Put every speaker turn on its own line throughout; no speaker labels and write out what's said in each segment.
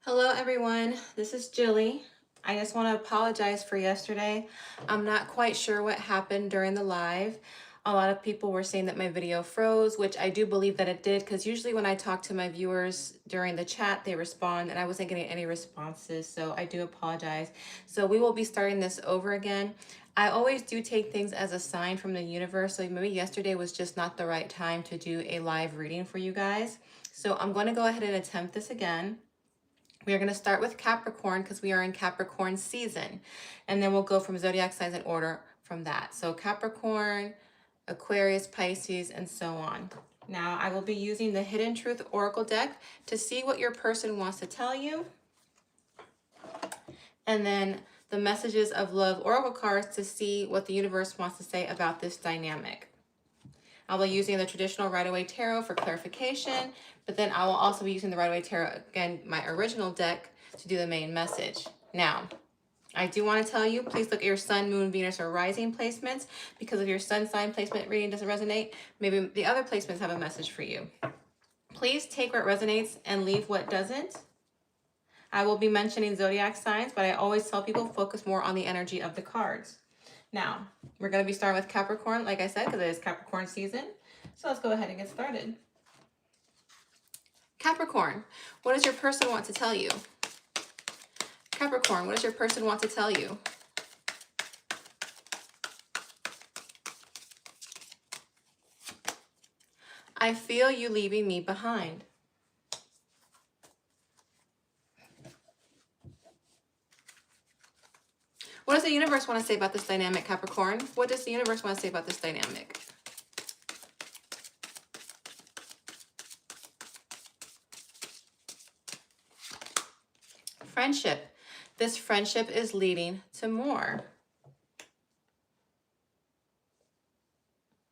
Hello everyone, this is Jilly. I just want to apologize for yesterday. I'm not quite sure what happened during the live. A lot of people were saying that my video froze, which I do believe that it did, because usually when I talk to my viewers during the chat, they respond and I wasn't getting any responses, so I do apologize. So we will be starting this over again. I always do take things as a sign from the universe, so maybe yesterday was just not the right time to do a live reading for you guys. So I'm going to go ahead and attempt this again. We are going to start with Capricorn because we are in Capricorn season. And then we'll go from zodiac signs in order from that. So Capricorn, Aquarius, Pisces, and so on. Now I will be using the Hidden Truth Oracle deck to see what your person wants to tell you. And then the Messages of Love Oracle cards to see what the universe wants to say about this dynamic. I'll be using the traditional Rider-Waite Tarot for clarification, but then I will also be using the Rider-Waite Tarot, again, my original deck, to do the main message. Now, I do want to tell you, please look at your Sun, Moon, Venus, or Rising placements, because if your Sun sign placement reading doesn't resonate, maybe the other placements have a message for you. Please take what resonates and leave what doesn't. I will be mentioning zodiac signs, but I always tell people focus more on the energy of the cards. Now, we're going to be starting with Capricorn, like I said, because it is Capricorn season. So let's go ahead and get started. Capricorn, what does your person want to tell you? Capricorn, what does your person want to tell you? I feel you leaving me behind. What does the universe want to say about this dynamic, Capricorn? What does the universe want to say about this dynamic? Friendship. This friendship is leading to more.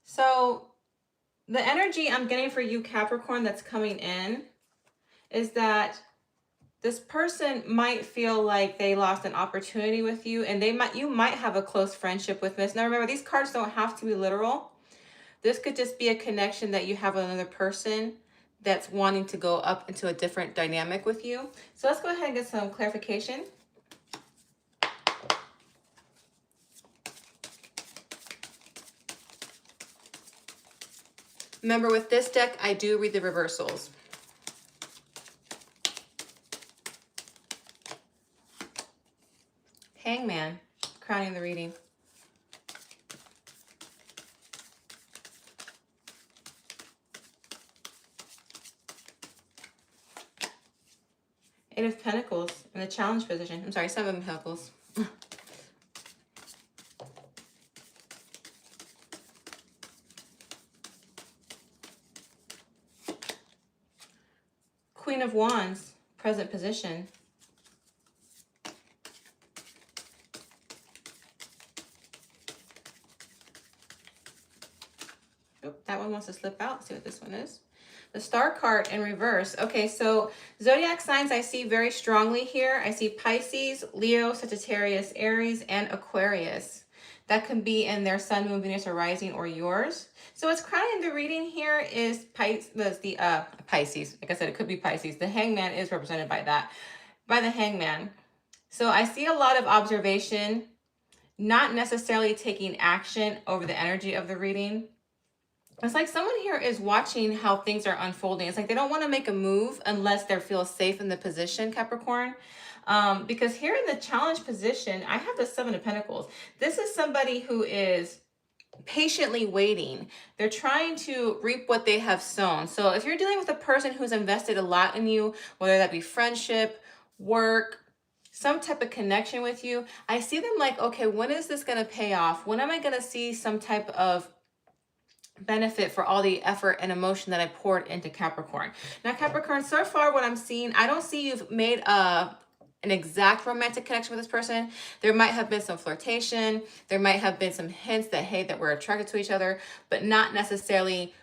So the energy I'm getting for you, Capricorn, that's coming in is that this person might feel like they lost an opportunity with you, and you might have a close friendship with this. Now remember, these cards don't have to be literal. This could just be a connection that you have with another person that's wanting to go up into a different dynamic with you. So let's go ahead and get some clarification. Remember, with this deck, I do read the reversals. Hangman, crowning the reading. Eight of Pentacles in the challenge position. I'm sorry, Seven of Pentacles. Queen of Wands, present position. Oh, that one wants to slip out. Let's see what this one is. The Star card in reverse. Okay, so zodiac signs I see very strongly here. I see Pisces, Leo, Sagittarius, Aries, and Aquarius. That can be in their Sun, Moon, Venus, or Rising, or yours. So what's crowning the reading here is Pisces. Like I said, it could be Pisces. The Hangman is represented by that, by the Hangman. So I see a lot of observation, not necessarily taking action over the energy of the reading. It's like someone here is watching how things are unfolding. It's like they don't want to make a move unless they feel safe in the position, Capricorn. Because here in the challenge position, I have the Seven of Pentacles. This is somebody who is patiently waiting. They're trying to reap what they have sown. So if you're dealing with a person who's invested a lot in you, whether that be friendship, work, some type of connection with you, I see them like, okay, when is this going to pay off? When am I going to see some type of benefit for all the effort and emotion that I poured into Capricorn? Now, Capricorn, so far what I'm seeing, I don't see you've made an exact romantic connection with this person. There might have been some flirtation. There might have been some hints that, hey, that we're attracted to each other, but not necessarily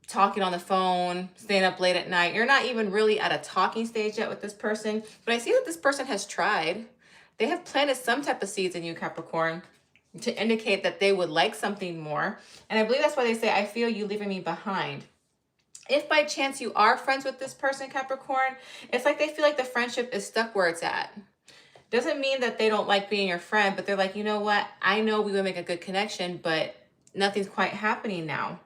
talking on the phone, staying up late at night. You're not even really at a talking stage yet with this person, but I see that this person has tried. They have planted some type of seeds in you, Capricorn, to indicate that they would like something more. And I believe that's why they say, I feel you leaving me behind. If by chance you are friends with this person, Capricorn, it's like they feel like the friendship is stuck where it's at. Doesn't mean that they don't like being your friend, but they're like, you know what? I know we would make a good connection, but nothing's quite happening now.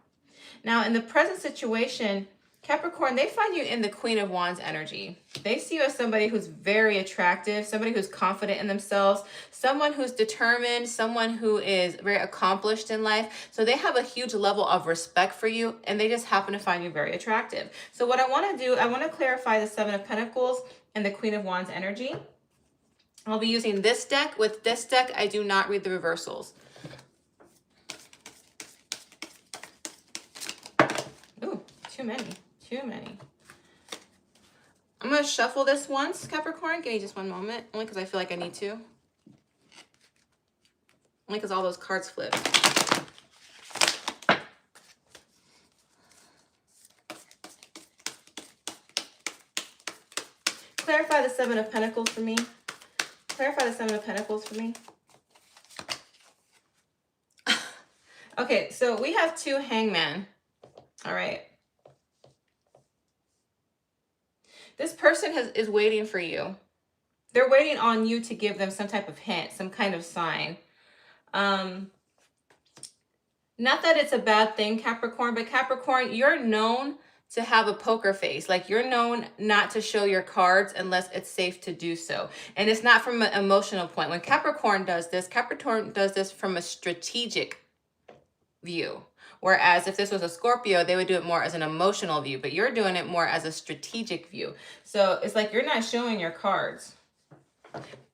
Now, in the present situation, Capricorn, they find you in the Queen of Wands energy. They see you as somebody who's very attractive, somebody who's confident in themselves, someone who's determined, someone who is very accomplished in life. So they have a huge level of respect for you, and they just happen to find you very attractive. So what I want to do, I want to clarify the Seven of Pentacles and the Queen of Wands energy. I'll be using this deck. With this deck, I do not read the reversals. Ooh, too many. Too many. I'm going to shuffle this once, Capricorn. Give me just one moment. Only because I feel like I need to. Only because all those cards flipped. Clarify the Seven of Pentacles for me. Clarify the Seven of Pentacles for me. Okay, so we have two Hangman. All right. This person is waiting for you. They're waiting on you to give them some type of hint, some kind of sign. Not that it's a bad thing, Capricorn, but Capricorn, you're known to have a poker face. Like, you're known not to show your cards unless it's safe to do so. And it's not from an emotional point. When Capricorn does this from a strategic view. Whereas if this was a Scorpio, they would do it more as an emotional view, but you're doing it more as a strategic view. So it's like you're not showing your cards,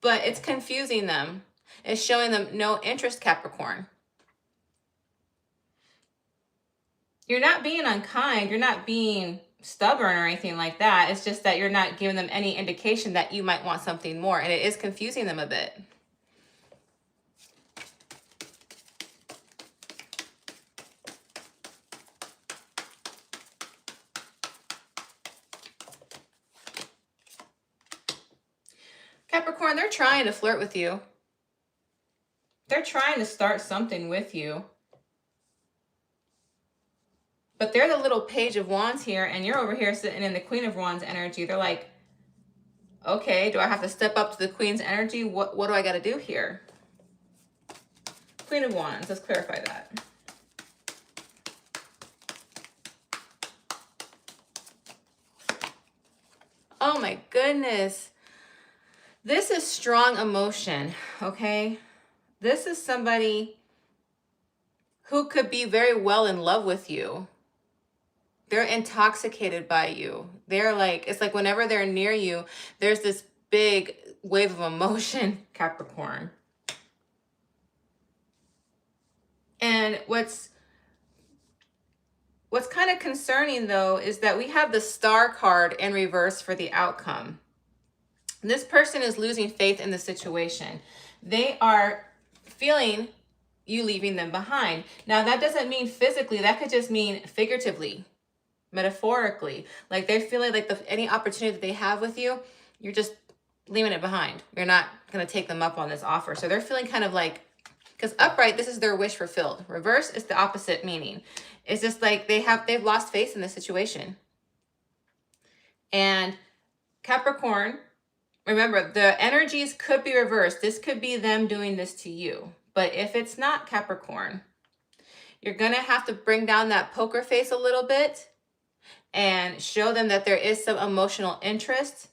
but it's confusing them. It's showing them no interest, Capricorn. You're not being unkind. You're not being stubborn or anything like that. It's just that you're not giving them any indication that you might want something more, and it is confusing them a bit. Capricorn, they're trying to flirt with you. They're trying to start something with you. But they're the little Page of Wands here, and you're over here sitting in the Queen of Wands energy. They're like, okay, do I have to step up to the Queen's energy? What do I got to do here? Queen of Wands, let's clarify that. Oh my goodness. This is strong emotion, okay? This is somebody who could be very well in love with you. They're intoxicated by you. They're like, it's like whenever they're near you, there's this big wave of emotion, Capricorn. And what's kind of concerning, though, is that we have the Star card in reverse for the outcome. This person is losing faith in the situation. They are feeling you leaving them behind. Now, that doesn't mean physically. That could just mean figuratively, metaphorically. Like, they're feeling like any opportunity that they have with you, you're just leaving it behind. You're not going to take them up on this offer. So they're feeling kind of like, because upright, this is their wish fulfilled. Reverse is the opposite meaning. It's just like they've lost faith in the situation. And Capricorn, remember, the energies could be reversed. This could be them doing this to you. But if it's not, Capricorn, you're going to have to bring down that poker face a little bit and show them that there is some emotional interest.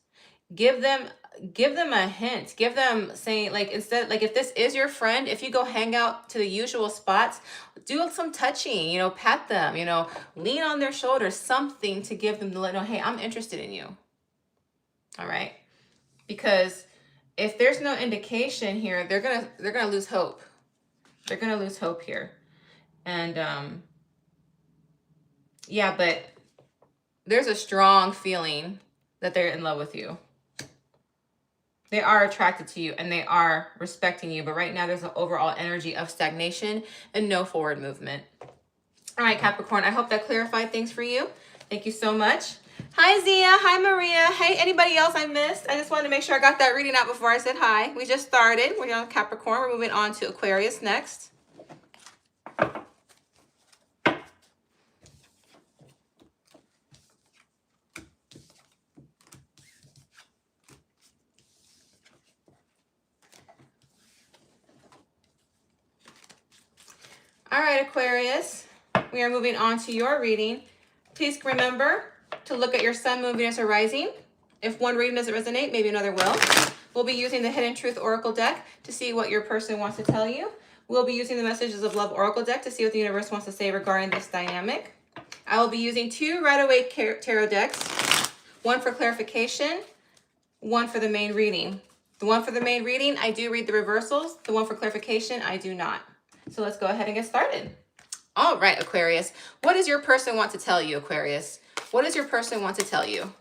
Give them a hint. Give them, saying, like, instead, like, if this is your friend, if you go hang out to the usual spots, do some touching, you know, pat them, you know, lean on their shoulders, something to give them to let know, hey, I'm interested in you. All right. Because if there's no indication here, they're gonna lose hope. They're gonna lose hope here. And yeah, but there's a strong feeling that they're in love with you. They are attracted to you and they are respecting you. But right now there's an overall energy of stagnation and no forward movement. All right, Capricorn, I hope that clarified things for you. Thank you so much. Hi, Zia. Hi, Maria. Hey, anybody else I missed? I just wanted to make sure I got that reading out before I said hi. We just started. We're on Capricorn. We're moving on to Aquarius next. All right, Aquarius, we are moving on to your reading. Please remember to look at your sun, moon, Venus, or rising. If one reading doesn't resonate, maybe another will. We'll be using the Hidden Truth Oracle deck to see what your person wants to tell you. We'll be using the Messages of Love Oracle deck to see what the universe wants to say regarding this dynamic. I will be using 2 Rider-Waite tarot decks, one for clarification, one for the main reading. The one for the main reading, I do read the reversals. The one for clarification, I do not. So let's go ahead and get started. All right, Aquarius. What does your person want to tell you, Aquarius? What does your person want to tell you?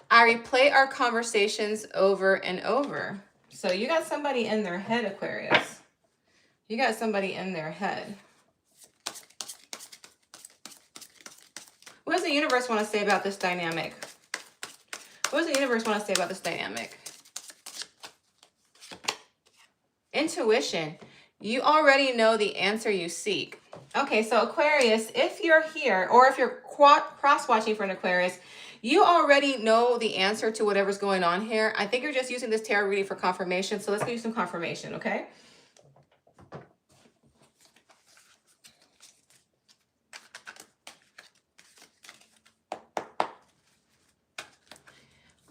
I replay our conversations over and over. So you got somebody in their head, Aquarius. You got somebody in their head. What does the universe want to say about this dynamic? What does the universe want to say about this dynamic? Intuition. You already know the answer you seek. Okay, so Aquarius, if you're here, or if you're cross-watching for an Aquarius, you already know the answer to whatever's going on here. I think you're just using this tarot reading for confirmation, so let's give you some confirmation, okay?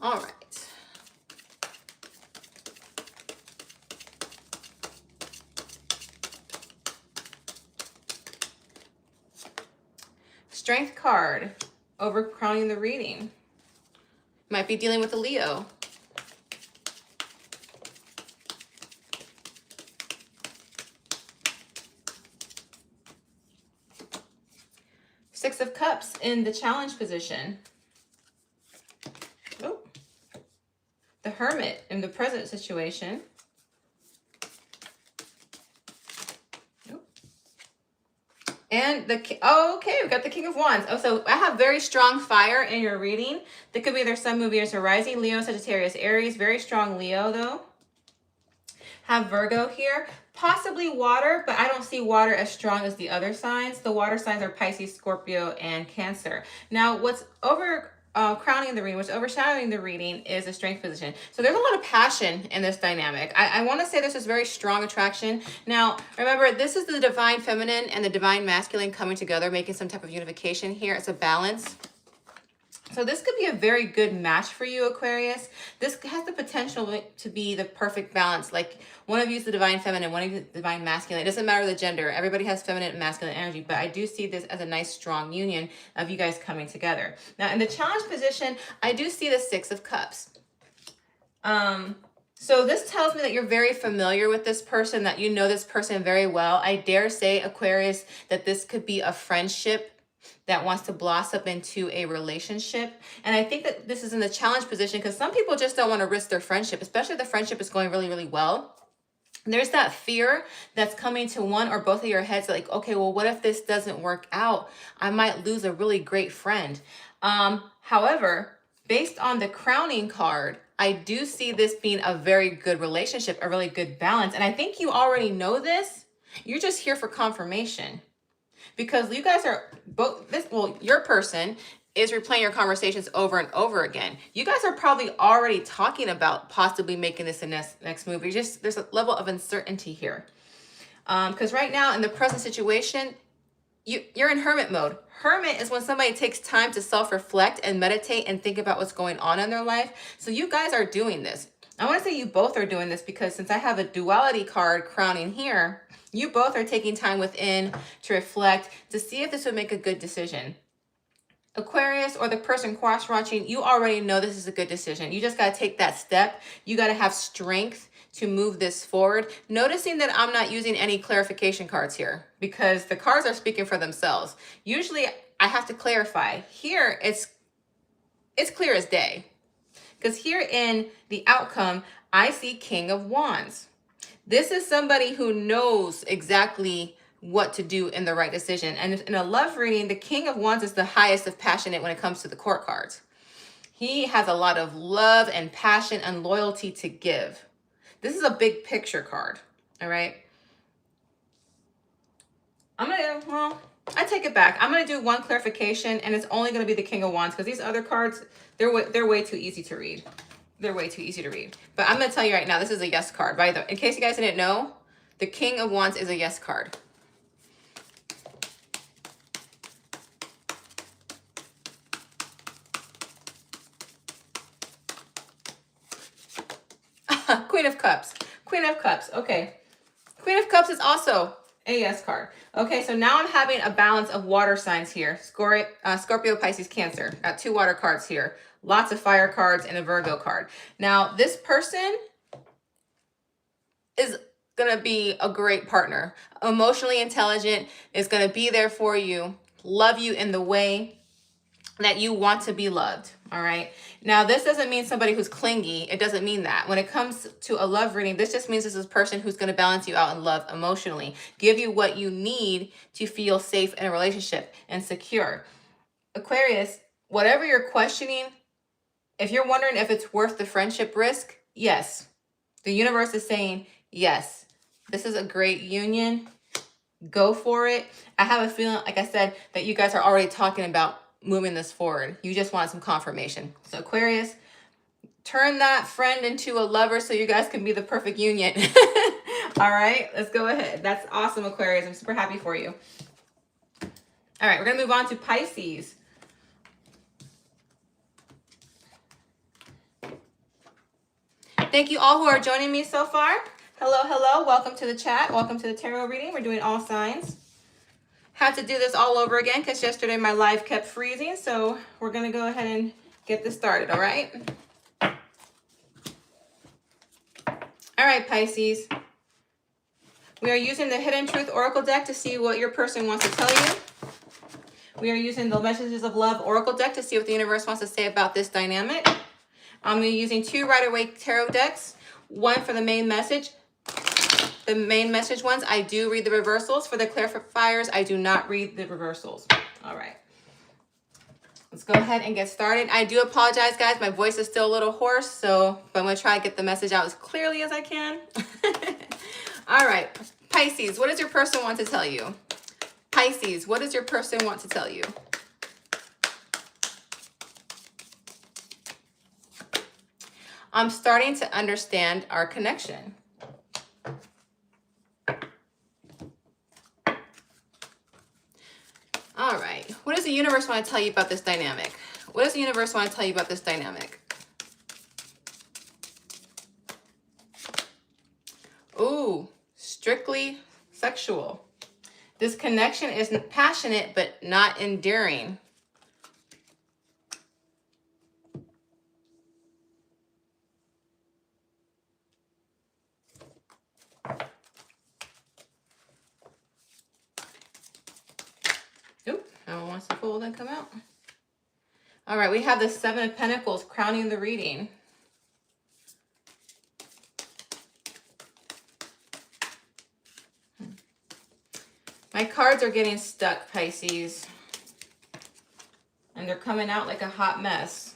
All right. Strength card, overcrowning the reading. Might be dealing with a Leo. Six of Cups in the challenge position. Oh. The Hermit in the present situation. And okay, we got the King of Wands. Oh, so I have very strong fire in your reading. That could be their sun, moon, Venus, or rising. Leo, Sagittarius, Aries. Very strong Leo, though. Have Virgo here. Possibly water, but I don't see water as strong as the other signs. The water signs are Pisces, Scorpio, and Cancer. Now, what's crowning the reading, what's overshadowing the reading is a strength position. So there's a lot of passion in this dynamic. I want to say this is very strong attraction. Now, remember, this is the divine feminine and the divine masculine coming together, making some type of unification here. It's a balance. So this could be a very good match for you, Aquarius. This has the potential to be the perfect balance. Like one of you is the divine feminine, one of you is the divine masculine. It doesn't matter the gender. Everybody has feminine and masculine energy, but I do see this as a nice, strong union of you guys coming together. Now, in the challenge position, I do see the Six of Cups. So this tells me that you're very familiar with this person, that you know this person very well. I dare say, Aquarius, that this could be a friendship that wants to blossom into a relationship. And I think that this is in the challenge position because some people just don't want to risk their friendship, especially if the friendship is going really, really well. There's that fear that's coming to one or both of your heads, like, okay, well, what if this doesn't work out? I might lose a really great friend. However, based on the crowning card, I do see this being a very good relationship, a really good balance. And I think you already know this. You're just here for confirmation. Because you guys are both, your person is replaying your conversations over and over again. You guys are probably already talking about possibly making this a next move. There's a level of uncertainty here. Because right now in the present situation, you're in hermit mode. Hermit is when somebody takes time to self-reflect and meditate and think about what's going on in their life. So you guys are doing this. I want to say you both are doing this because since I have a duality card crowning here, you both are taking time within to reflect to see if this would make a good decision. Aquarius or the person cross-watching, you already know this is a good decision. You just got to take that step. You got to have strength to move this forward. Noticing that I'm not using any clarification cards here because the cards are speaking for themselves. Usually I have to clarify. Here it's clear as day. Because here in the outcome, I see King of Wands. This is somebody who knows exactly what to do in the right decision. And in a love reading, the King of Wands is the highest of passionate when it comes to the court cards. He has a lot of love and passion and loyalty to give. This is a big picture card, all right? I I take it back. I'm going to do one clarification, and it's only going to be the King of Wands because these other cards, they're way too easy to read. They're way too easy to read. But I'm going to tell you right now, this is a yes card. By the way, in case you guys didn't know, the King of Wands is a yes card. Queen of Cups. Queen of Cups. Okay. Queen of Cups is also a yes card. Okay, so now I'm having a balance of water signs here. Scorpio, Pisces, Cancer. Got 2 water cards here. Lots of fire cards and a Virgo card. Now, this person is going to be a great partner. Emotionally intelligent, is going to be there for you, love you in the way that you want to be loved. All right. Now, this doesn't mean somebody who's clingy. It doesn't mean that. When it comes to a love reading, this just means this is a person who's going to balance you out in love emotionally, give you what you need to feel safe in a relationship and secure. Aquarius, whatever you're questioning, if you're wondering if it's worth the friendship risk, yes. The universe is saying yes. This is a great union. Go for it. I have a feeling, like I said, that you guys are already talking about moving this forward. You just want some confirmation. So Aquarius, turn that friend into a lover so you guys can be the perfect union. All right, let's go ahead. That's awesome, Aquarius. I'm super happy for you. All right, we're going to move on to Pisces. Thank you all who are joining me so far. Hello, hello. Welcome to the chat. Welcome to the tarot reading. We're doing all signs. Had to do this all over again because yesterday my live kept freezing. So we're going to go ahead and get this started, all right? All right, Pisces. We are using the Hidden Truth Oracle deck to see what your person wants to tell you. We are using the Messages of Love Oracle deck to see what the universe wants to say about this dynamic. I'm using 2 Rider-Waite tarot decks, one for the main message. The main message ones, I do read the reversals. For the clarifiers, I do not read the reversals. All right. Let's go ahead and get started. I do apologize, guys. My voice is still a little hoarse, so but I'm going to try to get the message out as clearly as I can. All right. Pisces, what does your person want to tell you? Pisces, what does your person want to tell you? I'm starting to understand our connection. All right. What does the universe want to tell you about this dynamic? What does the universe want to tell you about this dynamic? Ooh, strictly sexual. This connection is passionate but not endearing. Wants to fold and come out. All right, we have the 7 of Pentacles crowning the reading. My cards are getting stuck, Pisces, and they're coming out like a hot mess.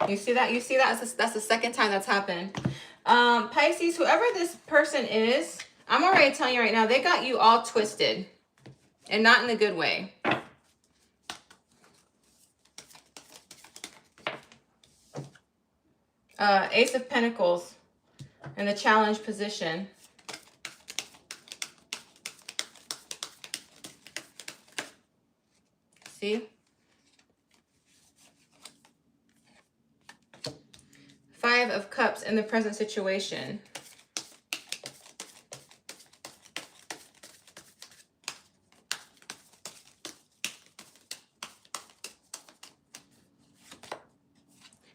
You see that? You see that? That's the second time that's happened. Pisces, whoever this person is, I'm already telling you right now, they got you all twisted and not in a good way. Ace of Pentacles in the challenge position. See? 5 of Cups in the present situation.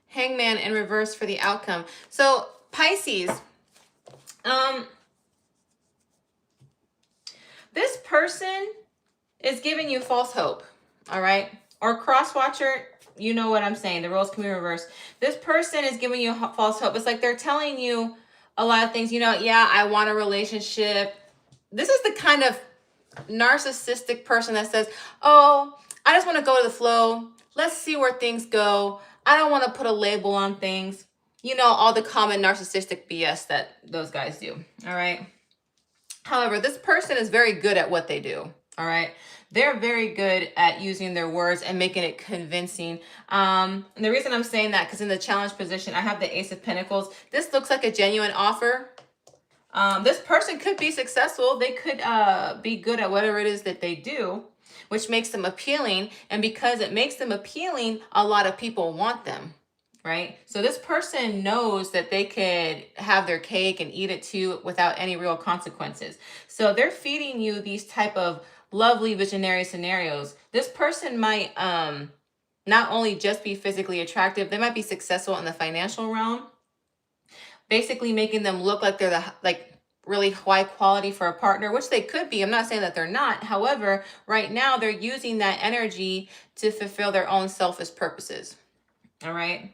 Hangman in reverse for the outcome. So Pisces, this person is giving you false hope, all right? Or cross-watcher, you know what I'm saying. The roles can be reversed. This person is giving you false hope. It's like they're telling you a lot of things. You know, yeah, I want a relationship. This is the kind of narcissistic person that says, oh, I just want to go to the flow. Let's see where things go. I don't want to put a label on things. you know, all the common narcissistic BS that those guys do. All right. However, this person is very good at what they do. All right. They're very good at using their words and making it convincing. And the reason I'm saying that, because in the challenge position, I have the Ace of Pentacles. This looks like a genuine offer. This person could be successful. They could be good at whatever it is that they do, which makes them appealing. And because it makes them appealing, a lot of people want them. Right? So this person knows that they could have their cake and eat it too without any real consequences. So they're feeding you these type of lovely visionary scenarios. This person might not only just be physically attractive, they might be successful in the financial realm, basically making them look like they're really high quality for a partner, which they could be. I'm not saying that they're not. However, right now they're using that energy to fulfill their own selfish purposes. All right.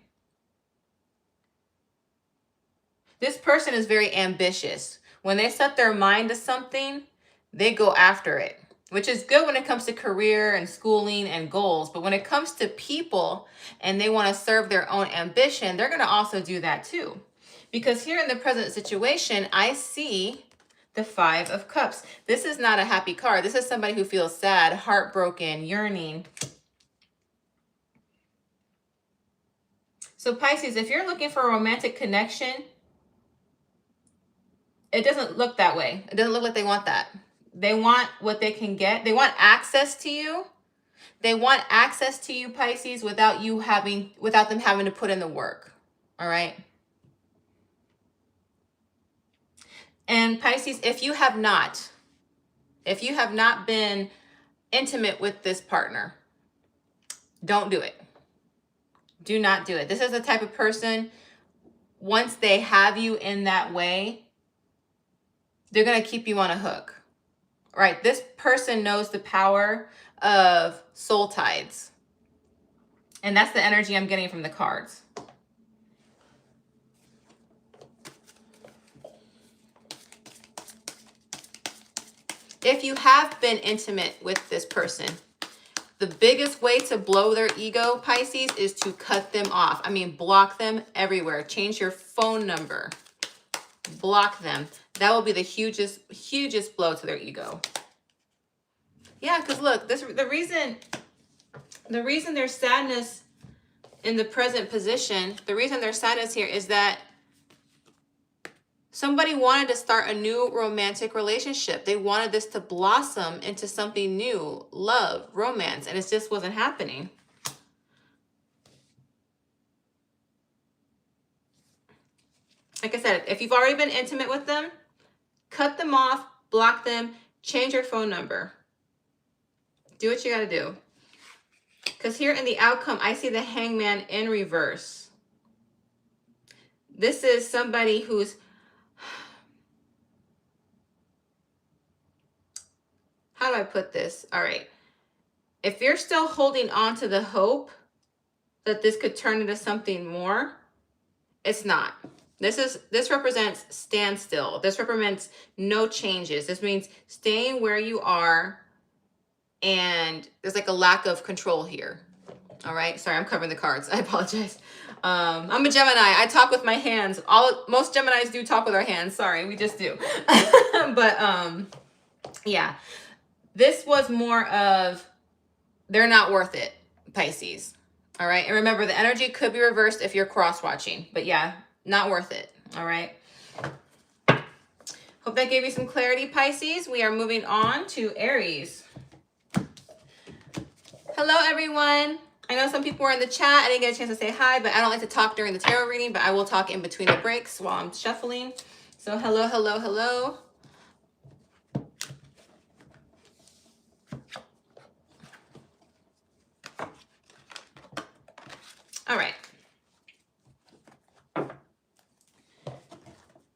This person is very ambitious. When they set their mind to something, they go after it, which is good when it comes to career and schooling and goals. But when it comes to people and they want to serve their own ambition, they're going to also do that too. Because here in the present situation, I see the Five of Cups. This is not a happy card. This is somebody who feels sad, heartbroken, yearning. So Pisces, if you're looking for a romantic connection, it doesn't look that way. It doesn't look like they want that. They want what they can get. They want access to you. They want access to you, Pisces, without them having to put in the work. All right. And Pisces, if you have not been intimate with this partner, don't do it. Do not do it. This is the type of person, once they have you in that way, they're going to keep you on a hook, right? This person knows the power of soul tides. And that's the energy I'm getting from the cards. If you have been intimate with this person, the biggest way to blow their ego, Pisces, is to cut them off. I mean, block them everywhere. Change your phone number. Block them. That will be the hugest blow to their ego. Yeah, because look, the reason there's sadness in the present position, the reason there's sadness here is that somebody wanted to start a new romantic relationship. They wanted this to blossom into something new, love, romance, and it just wasn't happening. Like I said, if you've already been intimate with them, cut them off, block them, change your phone number. Do what you got to do. Because here in the outcome, I see the Hangman in reverse. This is somebody who's... How do I put this? All right. If you're still holding on to the hope that this could turn into something more, it's not. This represents standstill. This represents no changes. This means staying where you are, and there's like a lack of control here. All right. Sorry, I'm covering the cards. I apologize. I'm a Gemini. I talk with my hands. Most Geminis do talk with our hands. Sorry, we just do. But yeah, this was more of they're not worth it, Pisces. All right. And remember, the energy could be reversed if you're cross-watching. But yeah, not worth it. All right. Hope that gave you some clarity, Pisces. We are moving on to Aries. Hello, everyone. I know some people were in the chat. I didn't get a chance to say hi, but I don't like to talk during the tarot reading, but I will talk in between the breaks while I'm shuffling. So hello, hello, hello. All right.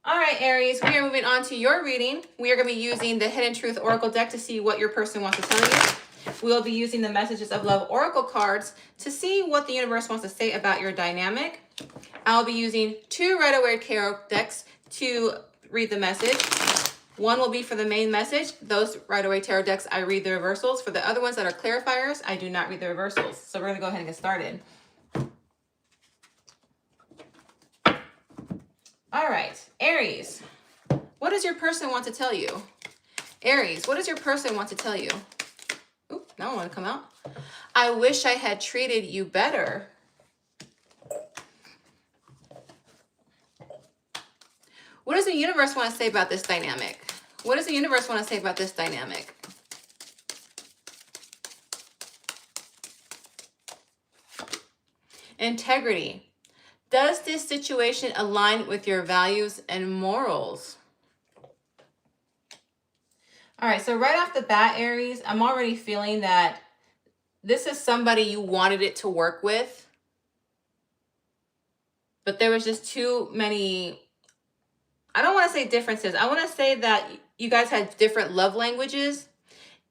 All right, Aries, we are moving on to your reading. We are going to be using the Hidden Truth Oracle deck to see what your person wants to tell you. We'll be using the Messages of Love Oracle cards to see what the universe wants to say about your dynamic. I'll be using 2 Rider-Waite Tarot decks to read the message. One will be for the main message. Those Rider-Waite Tarot decks, I read the reversals. For the other ones that are clarifiers, I do not read the reversals. So we're going to go ahead and get started. All right, Aries, what does your person want to tell you? Aries, what does your person want to tell you? Oop, that one want to come out. I wish I had treated you better. What does the universe want to say about this dynamic? What does the universe want to say about this dynamic? Integrity. Does this situation align with your values and morals? All right, so right off the bat, Aries, I'm already feeling that this is somebody you wanted it to work with, but there was just too many, I don't want to say differences. I want to say that you guys had different love languages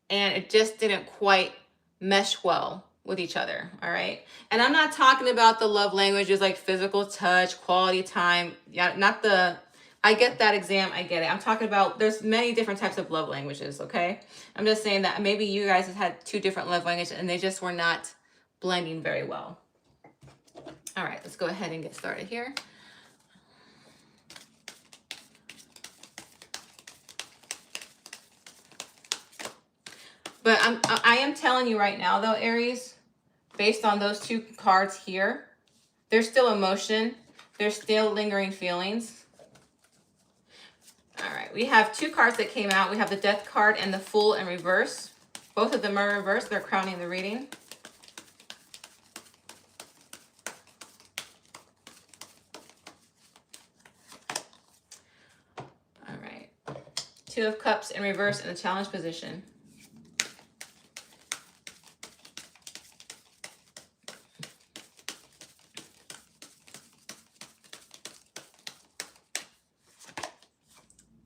and it just didn't quite mesh well with each other. All right. And I'm not talking about the love languages like physical touch, quality time. Yeah, not the, I get that exam. I get it. I'm talking about there's many different types of love languages. Okay. I'm just saying that maybe you guys had two different love languages and they just were not blending very well. All right, let's go ahead and get started here. But I am telling you right now, though, Aries, based on those two cards here, there's still emotion. There's still lingering feelings. All right, we have two cards that came out. We have the Death card and the Fool in reverse. Both of them are reversed. They're crowning the reading. All right. Two of Cups in reverse in the challenge position.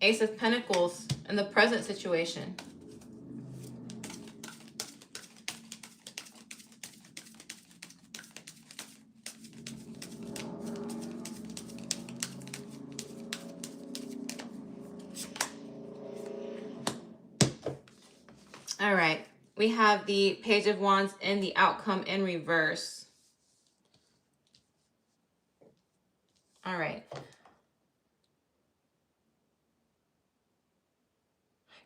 Ace of Pentacles in the present situation. All right, we have the Page of Wands and the outcome in reverse. All right.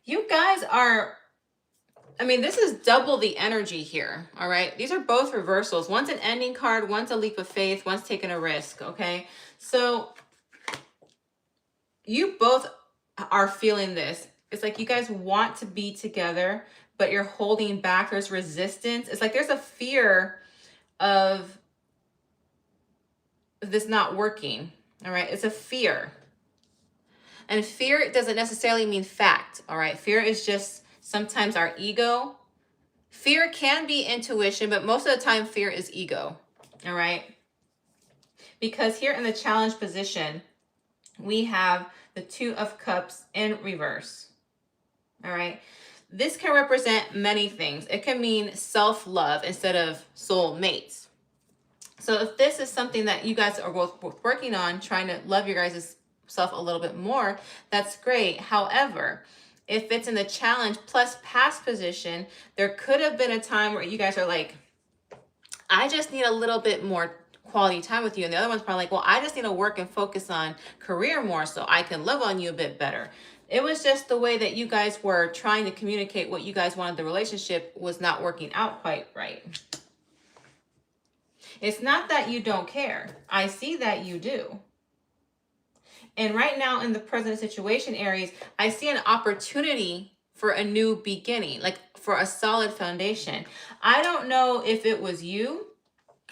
You guys are, I mean, this is double the energy here, all right? These are both reversals. One's an ending card, one's a leap of faith, one's taking a risk, okay? So you both are feeling this. It's like you guys want to be together, but you're holding back. There's resistance. It's like there's a fear of this not working, all right? It's a fear. And fear doesn't necessarily mean fact, all right? Fear is just sometimes our ego. Fear can be intuition, but most of the time fear is ego, all right? Because here in the challenge position, we have the Two of Cups in reverse, all right? This can represent many things. It can mean self-love instead of soulmates. So if this is something that you guys are both working on, trying to love your guys' self a little bit more, that's great. However, if it's in the challenge plus past position, there could have been a time where you guys are like, I just need a little bit more quality time with you. And the other one's probably like, well, I just need to work and focus on career more so I can love on you a bit better. It was just the way that you guys were trying to communicate what you guys wanted the relationship was not working out quite right. It's not that you don't care. I see that you do. And right now in the present situation, Aries, I see an opportunity for a new beginning, like for a solid foundation. I don't know if it was you.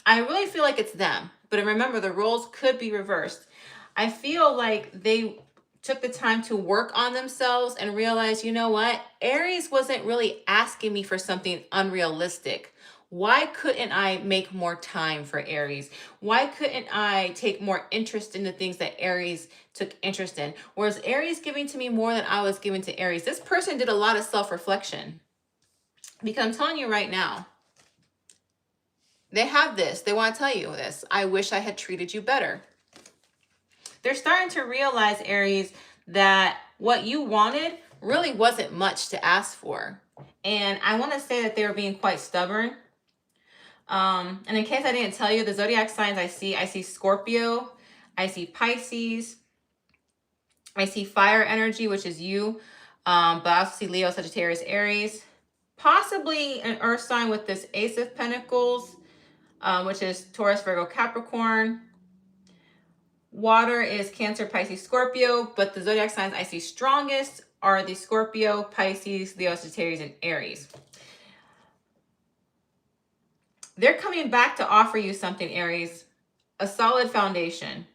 I really feel like it's them. But remember, the roles could be reversed. I feel like they took the time to work on themselves and realized, you know what? Aries wasn't really asking me for something unrealistic. Why couldn't I make more time for Aries? Why couldn't I take more interest in the things that Aries took interest in? Was Aries giving to me more than I was giving to Aries? This person did a lot of self-reflection. Because I'm telling you right now, they have this. They want to tell you this. I wish I had treated you better. They're starting to realize, Aries, that what you wanted really wasn't much to ask for. And I want to say that they were being quite stubborn. And in case I didn't tell you, the zodiac signs I see Scorpio, I see Pisces, I see fire energy, which is you, but I also see Leo, Sagittarius, Aries. Possibly an earth sign with this Ace of Pentacles, which is Taurus, Virgo, Capricorn. Water is Cancer, Pisces, Scorpio, but the zodiac signs I see strongest are the Scorpio, Pisces, Leo, Sagittarius, and Aries. They're coming back to offer you something, Aries, a solid foundation.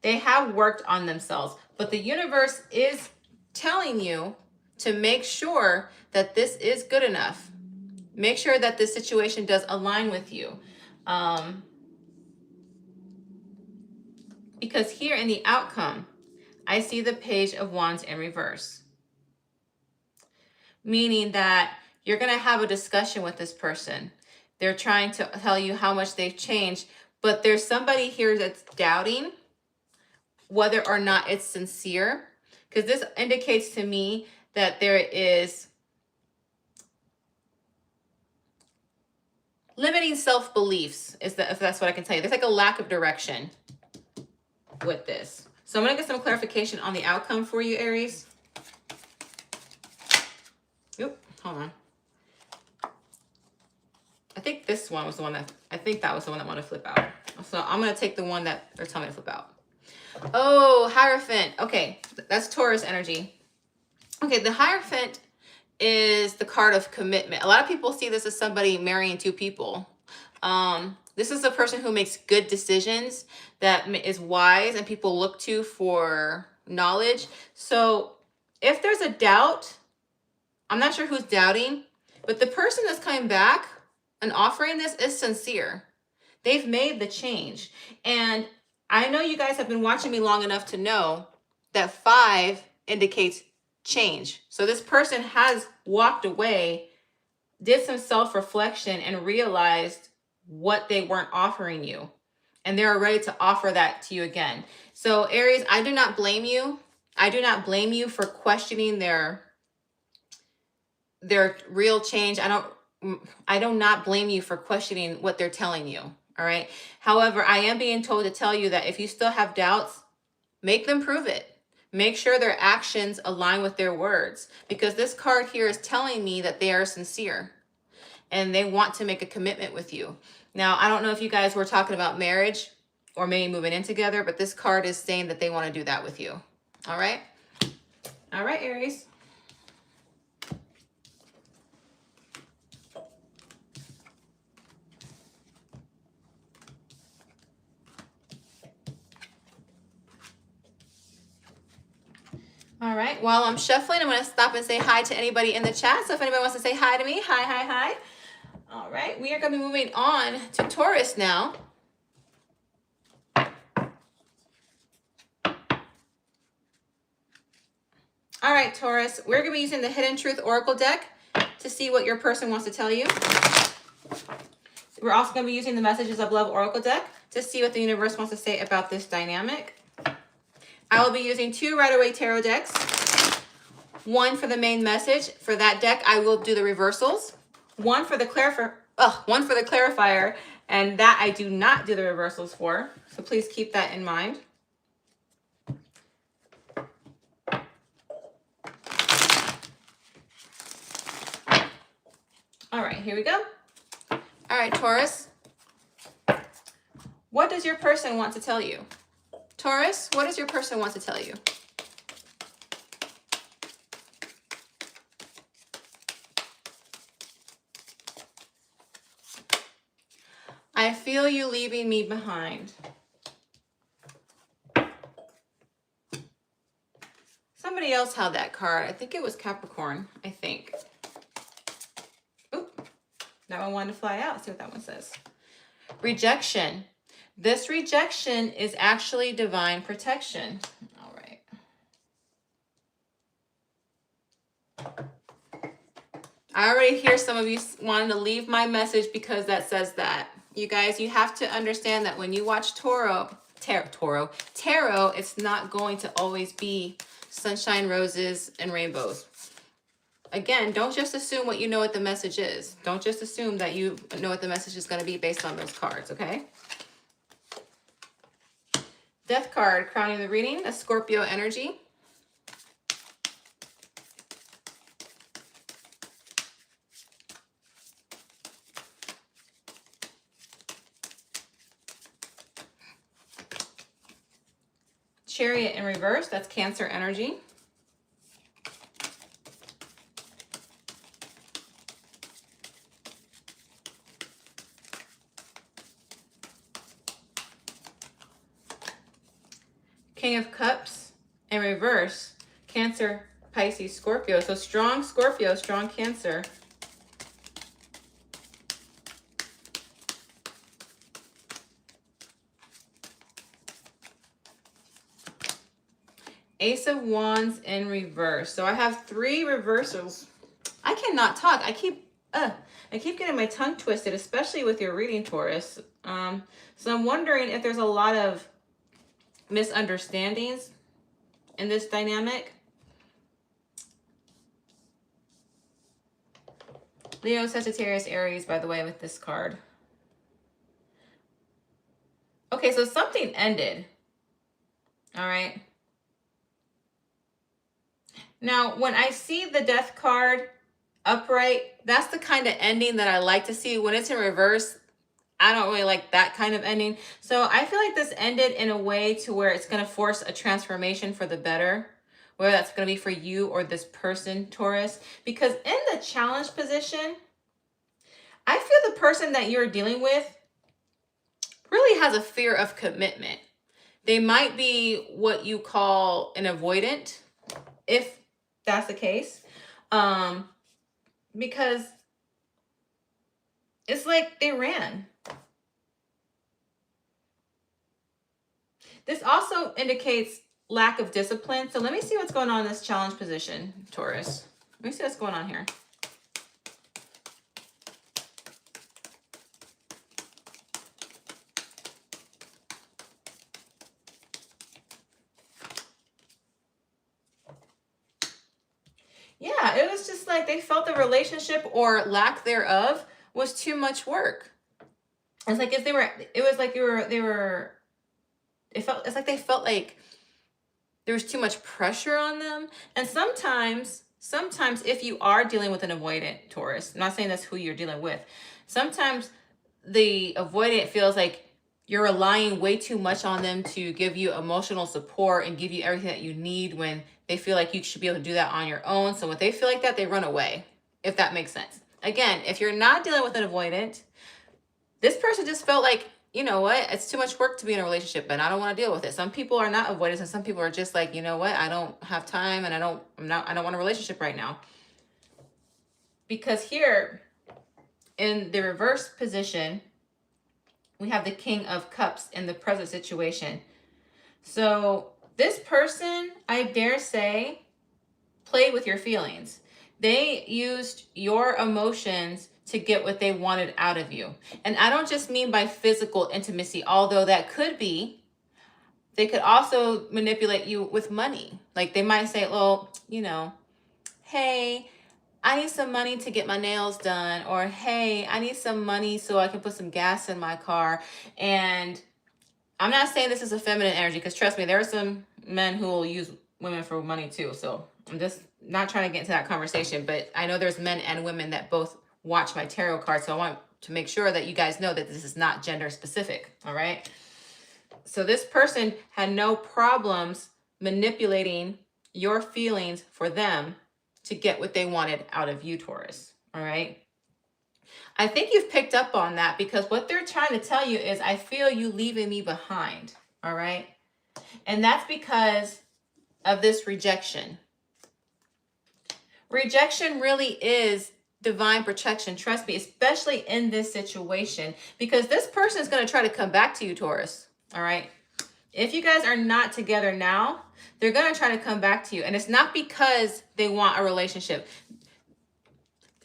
They have worked on themselves, but the universe is telling you to make sure that this is good enough. Make sure that this situation does align with you. Because here in the outcome, I see the Page of Wands in reverse. Meaning that you're going to have a discussion with this person. They're trying to tell you how much they've changed, but there's somebody here that's doubting whether or not it's sincere. Because this indicates to me that there is limiting self-beliefs, if that's what I can tell you. There's like a lack of direction with this. So I'm going to get some clarification on the outcome for you, Aries. Oop, hold on. I think this one was the one that, I think that was the one that I want to flip out. So I'm going to take the one that they're telling me to flip out. Oh, Hierophant. Okay, that's Taurus energy. Okay, the Hierophant is the card of commitment. A lot of people see this as somebody marrying two people. This is a person who makes good decisions, that is wise, and people look to for knowledge. So if there's a doubt, I'm not sure who's doubting, but the person that's coming back and offering this is sincere. They've made the change. And I know you guys have been watching me long enough to know that 5 indicates change. So this person has walked away, did some self-reflection, and realized what they weren't offering you. And they're ready to offer that to you again. So Aries, I do not blame you. I do not blame you for questioning their real change. I do not blame you for questioning what they're telling you. All right. However, I am being told to tell you that if you still have doubts, make them prove it. Make sure their actions align with their words, because this card here is telling me that they are sincere and they want to make a commitment with you. Now, I don't know if you guys were talking about marriage or maybe moving in together, but this card is saying that they want to do that with you. All right. All right, Aries. All right, while I'm shuffling, I'm going to stop and say hi to anybody in the chat. So if anybody wants to say hi to me, hi, hi, hi. All right, we are going to be moving on to Taurus now. All right, Taurus, we're going to be using the Hidden Truth Oracle deck to see what your person wants to tell you. We're also going to be using the Messages of Love Oracle deck to see what the universe wants to say about this dynamic. I will be using 2 Rider-Waite Tarot decks. 1 for the main message. For that deck, I will do the reversals. 1 for the clarifier, and that I do not do the reversals for. So please keep that in mind. All right, here we go. All right, Taurus. What does your person want to tell you? Taurus, what does your person want to tell you? I feel you leaving me behind. Somebody else held that card. I think it was Capricorn, I think. Oop, that one wanted to fly out. Let's see what that one says. Rejection. This rejection is actually divine protection. All right. I already hear some of you wanting to leave my message because that says that. You guys, you have to understand that when you watch tarot, it's not going to always be sunshine, roses, and rainbows. Again, don't just assume what you know what the message is. Don't just assume that you know what the message is going to be based on those cards, okay? Death card crowning the reading, a Scorpio energy. Chariot in reverse, that's Cancer energy. King of Cups in reverse, Cancer, Pisces, Scorpio. So strong Scorpio, strong Cancer. Ace of Wands in reverse. So I have 3 reversals. I cannot talk. I keep getting my tongue twisted, especially with your reading, Taurus. So I'm wondering if there's a lot of misunderstandings in this dynamic. Leo, Sagittarius, Aries, by the way, with this card. Okay, so something ended. All right. Now, when I see the Death card upright, that's the kind of ending that I like to see. When it's in reverse, I don't really like that kind of ending. So I feel like this ended in a way to where it's going to force a transformation for the better, whether that's going to be for you or this person, Taurus. Because in the challenge position, I feel the person that you're dealing with really has a fear of commitment. They might be what you call an avoidant, if that's the case. Because it's like they ran. This also indicates lack of discipline. So let me see what's going on in this challenge position, Taurus. Let me see what's going on here. Yeah, it was just like they felt the relationship or lack thereof was too much work. It's like if they were, it was like it's like they felt like there was too much pressure on them. And sometimes if you are dealing with an avoidant, Taurus, I'm not saying that's who you're dealing with. Sometimes the avoidant feels like you're relying way too much on them to give you emotional support and give you everything that you need when they feel like you should be able to do that on your own. So when they feel like that, they run away, if that makes sense. Again, if you're not dealing with an avoidant, this person just felt like, you know what, it's too much work to be in a relationship and I don't want to deal with it. Some people are not avoidants and some people are just like, you know what, I don't have time and I don't want a relationship right now. Because here in the reverse position, we have the King of Cups in the present situation. So this person, I dare say, played with your feelings. They used your emotions to get what they wanted out of you. And I don't just mean by physical intimacy, although that could be. They could also manipulate you with money. Like they might say, well, you know, hey, I need some money to get my nails done, or hey, I need some money so I can put some gas in my car. And I'm not saying this is a feminine energy, because trust me, there are some men who will use women for money too. So I'm just not trying to get into that conversation, but I know there's men and women that both watch my tarot cards. So I want to make sure that you guys know that this is not gender specific. All right. So this person had no problems manipulating your feelings for them to get what they wanted out of you, Taurus. All right. I think you've picked up on that, because what they're trying to tell you is, I feel you leaving me behind. All right. And that's because of this rejection. Rejection really is divine protection. Trust me, especially in this situation, because this person is going to try to come back to you, Taurus. All right. If you guys are not together now, they're going to try to come back to you. And it's not because they want a relationship.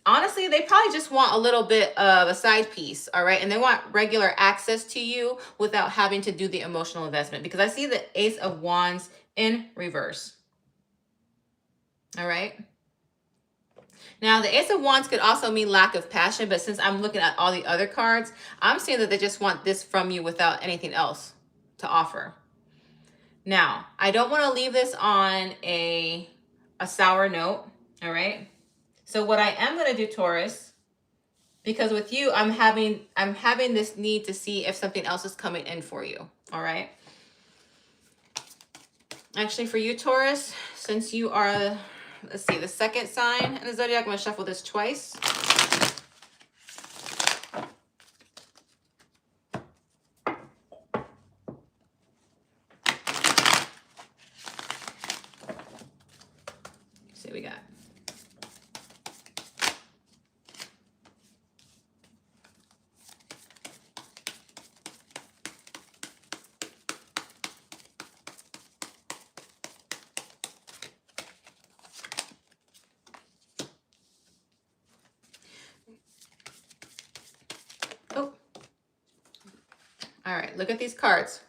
Honestly, they probably just want a little bit of a side piece, all right? And they want regular access to you without having to do the emotional investment, because I see the Ace of Wands in reverse, all right? Now, the Ace of Wands could also mean lack of passion, but since I'm looking at all the other cards, I'm seeing that they just want this from you without anything else to offer. Now, I don't want to leave this on a sour note, all right? So what I am going to do, Taurus, because with you, I'm having this need to see if something else is coming in for you, all right? Actually, for you, Taurus, since you are, let's see, the second sign in the zodiac, I'm going to shuffle this twice. Let's see what we got. Oh. All right, look at these cards.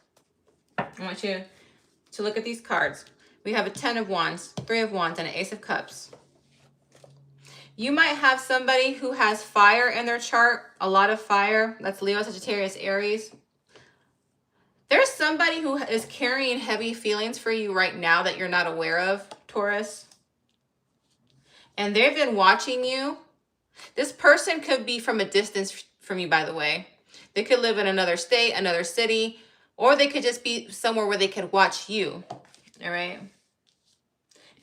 I want you to look at these cards. We have a 10 of Wands, 3 of Wands, and an Ace of Cups. You might have somebody who has fire in their chart, a lot of fire. That's Leo, Sagittarius, Aries. There's somebody who is carrying heavy feelings for you right now that you're not aware of, Taurus. And they've been watching you. This person could be from a distance from you, by the way. They could live in another state, another city, or they could just be somewhere where they could watch you. All right.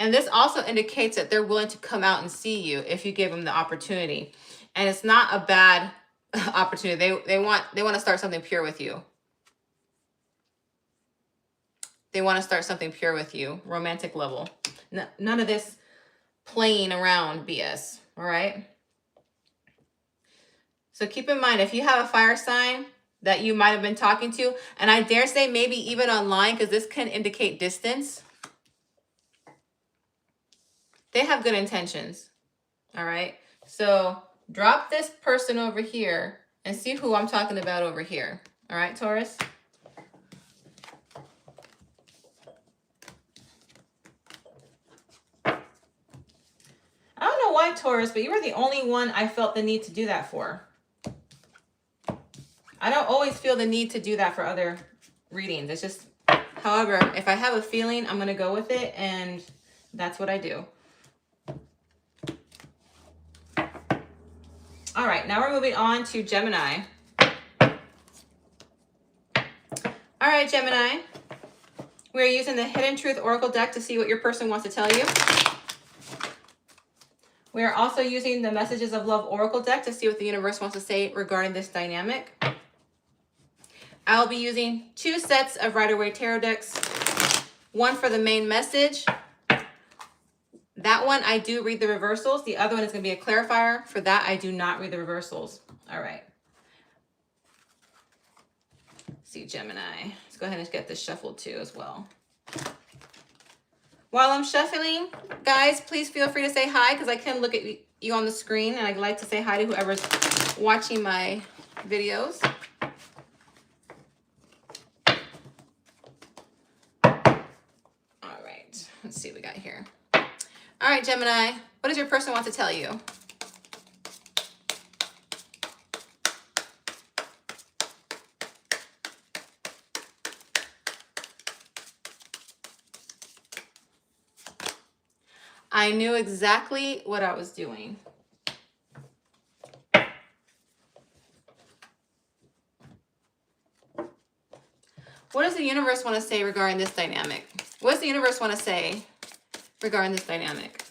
And this also indicates that they're willing to come out and see you if you give them the opportunity. And it's not a bad opportunity. They want to start something pure with you. They want to start something pure with you, romantic level. None of this playing around BS, all right? So keep in mind, if you have a fire sign that you might have been talking to, and I dare say maybe even online, because this can indicate distance, they have good intentions, all right? So drop this person over here and see who I'm talking about over here, all right, Taurus? I don't know why, Taurus, but you were the only one I felt the need to do that for. I don't always feel the need to do that for other readings. It's just, however, if I have a feeling, I'm going to go with it, and that's what I do. All right, now we're moving on to Gemini. All right, Gemini. We're using the Hidden Truth Oracle deck to see what your person wants to tell you. We are also using the Messages of Love Oracle deck to see what the universe wants to say regarding this dynamic. I'll be using 2 sets of Rider-Waite Tarot decks. One for the main message. That one, I do read the reversals. The other one is going to be a clarifier. For that, I do not read the reversals. All right. Let's see, Gemini. Let's go ahead and get this shuffled too as well. While I'm shuffling, guys, please feel free to say hi, because I can look at you on the screen, and I'd like to say hi to whoever's watching my videos. All right, let's see what we got here. All right, Gemini, what does your person want to tell you? I knew exactly what I was doing. What does the universe want to say regarding this dynamic? What does the universe want to say regarding this dynamic?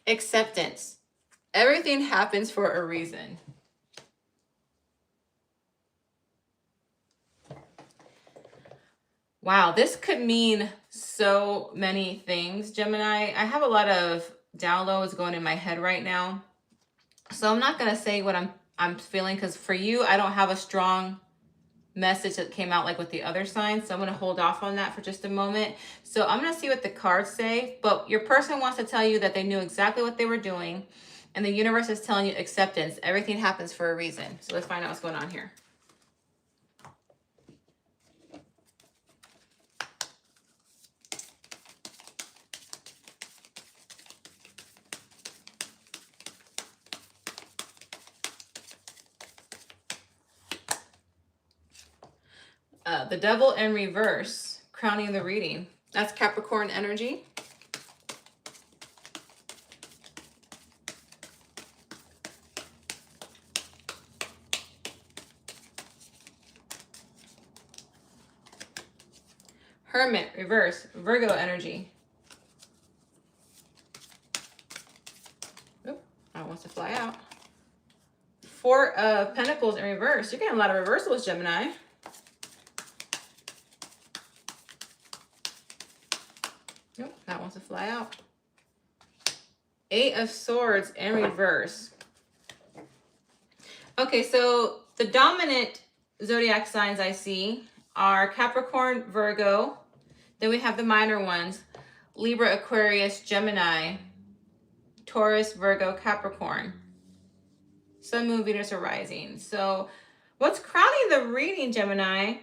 Acceptance. Everything happens for a reason. Wow, this could mean so many things, Gemini. I have a lot of downloads going in my head right now. So I'm not going to say what I'm feeling, because for you, I don't have a strong message that came out like with the other signs. So I'm going to hold off on that for just a moment. So I'm going to see what the cards say. But your person wants to tell you that they knew exactly what they were doing. And the universe is telling you acceptance. Everything happens for a reason. So let's find out what's going on here. The Devil in reverse, crowning the reading. That's Capricorn energy. Hermit, reverse, Virgo energy. Oop, that wants to fly out. Four of Pentacles in reverse. You're getting a lot of reversals, Gemini. Nope, that wants to fly out. Eight of Swords in reverse. Okay, so the dominant zodiac signs I see are Capricorn, Virgo. Then we have the minor ones, Libra, Aquarius, Gemini, Taurus, Virgo, Capricorn. Sun, Moon, Venus are rising. So what's crowning the reading, Gemini?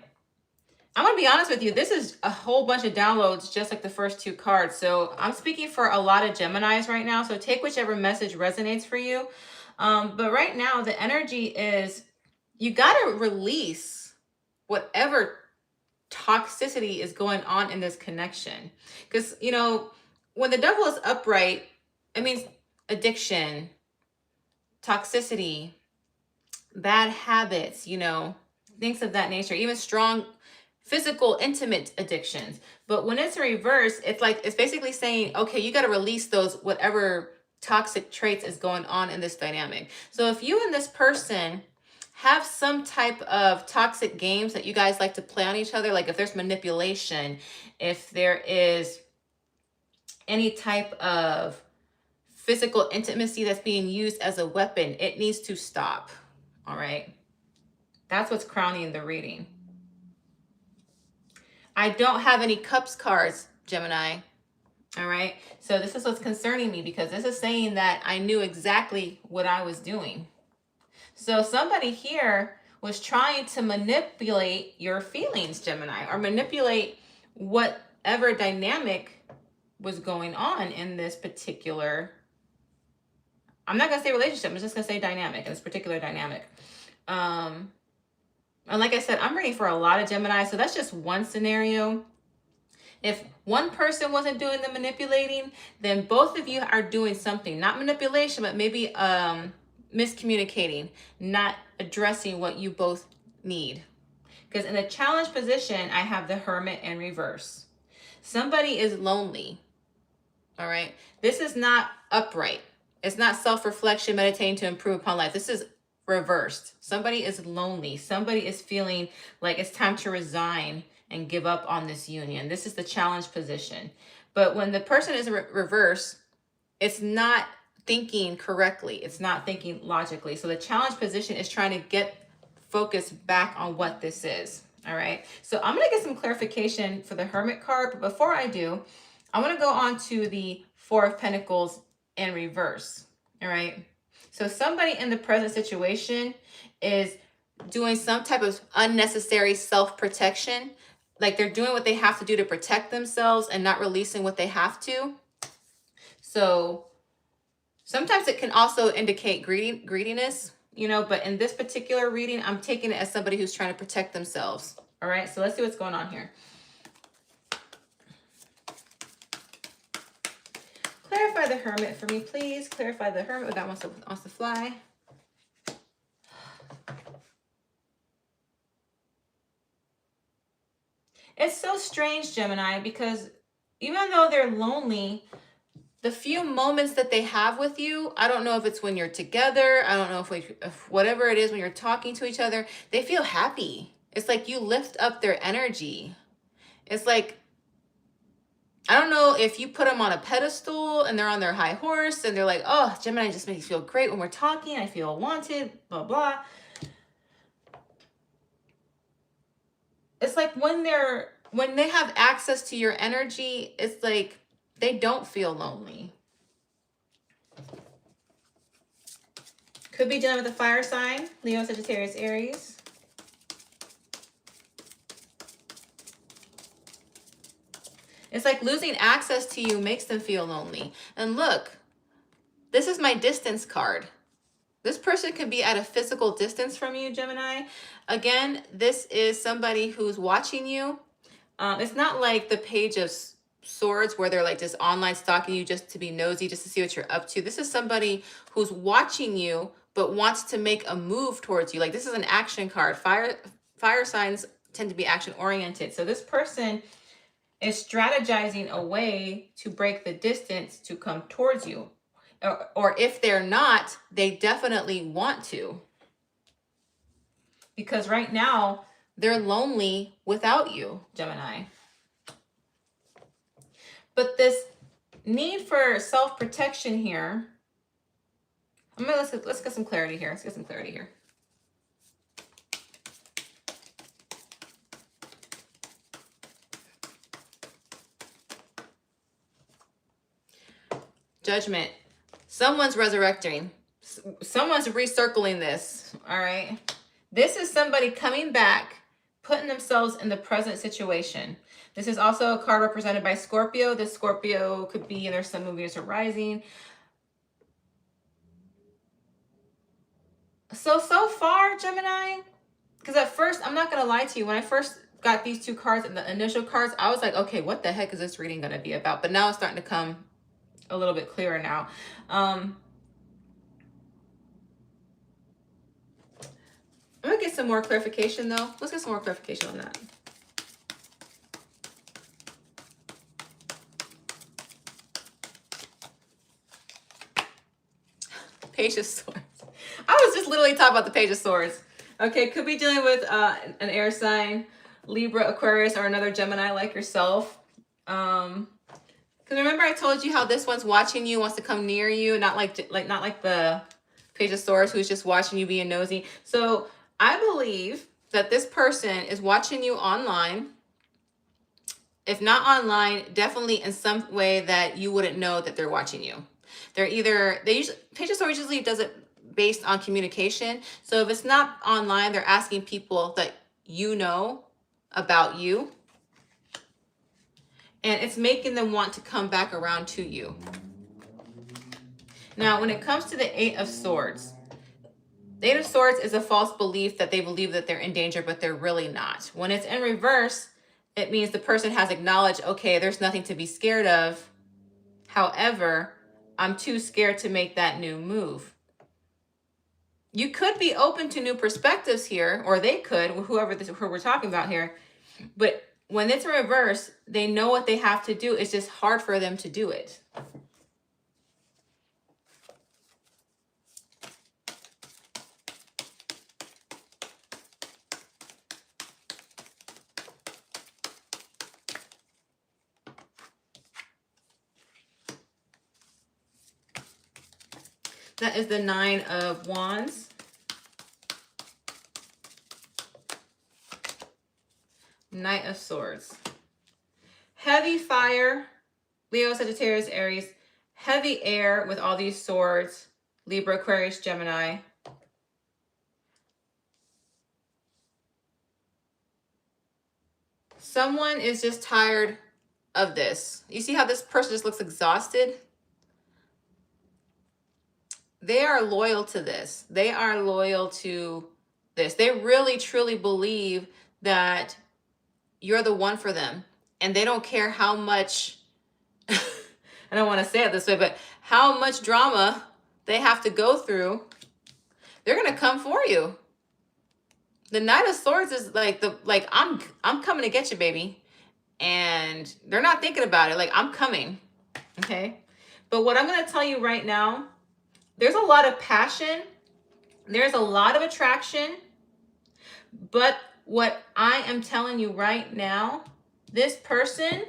I'm going to be honest with you. This is a whole bunch of downloads, just like the first two cards. So I'm speaking for a lot of Geminis right now. So take whichever message resonates for you. But right now, the energy is you got to release whatever toxicity is going on in this connection. Because, you know, when the devil is upright, it means addiction, toxicity, bad habits, you know, things of that nature, even strong physical, intimate addictions. But when it's in reverse, it's like, it's basically saying, okay, you got to release those, whatever toxic traits is going on in this dynamic. So if you and this person have some type of toxic games that you guys like to play on each other, like if there's manipulation, if there is any type of physical intimacy that's being used as a weapon, it needs to stop. All right. That's what's crowning the reading. I don't have any cups cards, Gemini. All right. So this is what's concerning me, because this is saying that I knew exactly what I was doing. So somebody here was trying to manipulate your feelings, Gemini, or manipulate whatever dynamic was going on in this particular, I'm not going to say relationship, I'm just going to say dynamic, in this particular dynamic. And like I said, I'm reading for a lot of Gemini, so that's just one scenario. If one person wasn't doing the manipulating, then both of you are doing something, not manipulation, but maybe miscommunicating, not addressing what you both need. Because in a challenge position, I have the Hermit in reverse. Somebody is lonely. All right. This is not upright. It's not self-reflection, meditating to improve upon life. This is reversed. Somebody is lonely. Somebody is feeling like it's time to resign and give up on this union. This is the challenge position. But when the person is reverse, it's not thinking correctly. It's not thinking logically. So the challenge position is trying to get focus back on what this is. All right. So I'm going to get some clarification for the Hermit card. But before I do, I want to go on to the Four of Pentacles in reverse. All right. So somebody in the present situation is doing some type of unnecessary self-protection. Like they're doing what they have to do to protect themselves and not releasing what they have to. So sometimes it can also indicate greediness, you know, but in this particular reading, I'm taking it as somebody who's trying to protect themselves. All right. So let's see what's going on here. Clarify the Hermit for me, please. Clarify the Hermit. Oh, that wants to fly. It's so strange, Gemini, because even though they're lonely, the few moments that they have with you, I don't know if it's when you're together. I don't know if whatever it is, when you're talking to each other, they feel happy. It's like you lift up their energy. It's like, I don't know if you put them on a pedestal and they're on their high horse and they're like, oh, Gemini just makes me feel great when we're talking. I feel wanted, blah, blah. It's like when they have access to your energy, it's like they don't feel lonely. Could be dealing with a fire sign, Leo, Sagittarius, Aries. It's like losing access to you makes them feel lonely. And look, this is my distance card. This person could be at a physical distance from you, Gemini. Again, this is somebody who's watching you. It's not like the Page of Swords where they're like just online stalking you just to be nosy, just to see what you're up to. This is somebody who's watching you but wants to make a move towards you. Like this is an action card. Fire signs tend to be action oriented. So this person is strategizing a way to break the distance to come towards you. Or if they're not, they definitely want to. Because right now, they're lonely without you, Gemini. But this need for self-protection here, let's get some clarity here. Let's get some clarity here. Judgment. Someone's resurrecting. Someone's recircling this, all right? This is somebody coming back, putting themselves in the present situation. This is also a card represented by Scorpio. This Scorpio could be in their sun, moon, Venus, or rising. So far, Gemini, because at first, I'm not going to lie to you, when I first got these two cards and the initial cards, I was like, okay, what the heck is this reading going to be about? But now it's starting to come a little bit clearer now. I'm going to get some more clarification, though. Let's get some more clarification on that. Page of Swords. I was just literally talking about the Page of Swords. Okay, could be dealing with an air sign, Libra, Aquarius, or another Gemini like yourself. Because remember I told you how this one's watching you, wants to come near you, not like the Page of Swords who's just watching you being nosy. So I believe that this person is watching you online. If not online, definitely in some way that you wouldn't know that they're watching you. Page of Swords usually does it based on communication. So if it's not online, they're asking people that you know about you. And it's making them want to come back around to you. Now, when it comes to the Eight of Swords, the Eight of Swords is a false belief that they believe that they're in danger, but they're really not. When it's in reverse, it means the person has acknowledged, okay, there's nothing to be scared of. However, I'm too scared to make that new move. You could be open to new perspectives here, or they could, who we're talking about here. But when it's in reverse, they know what they have to do. It's just hard for them to do it. That is the Nine of Wands. Knight of Swords. Heavy fire, Leo, Sagittarius, Aries. Heavy air with all these swords, Libra, Aquarius, Gemini. Someone is just tired of this. You see how this person just looks exhausted? They are loyal to this. They are loyal to this. They really, truly believe that you're the one for them. And they don't care how much, I don't want to say it this way, but how much drama they have to go through. They're going to come for you. The Knight of Swords is I'm coming to get you, baby. And they're not thinking about it. Like, I'm coming. Okay. But what I'm going to tell you right now, there's a lot of passion. There's a lot of attraction. But what I am telling you right now, this person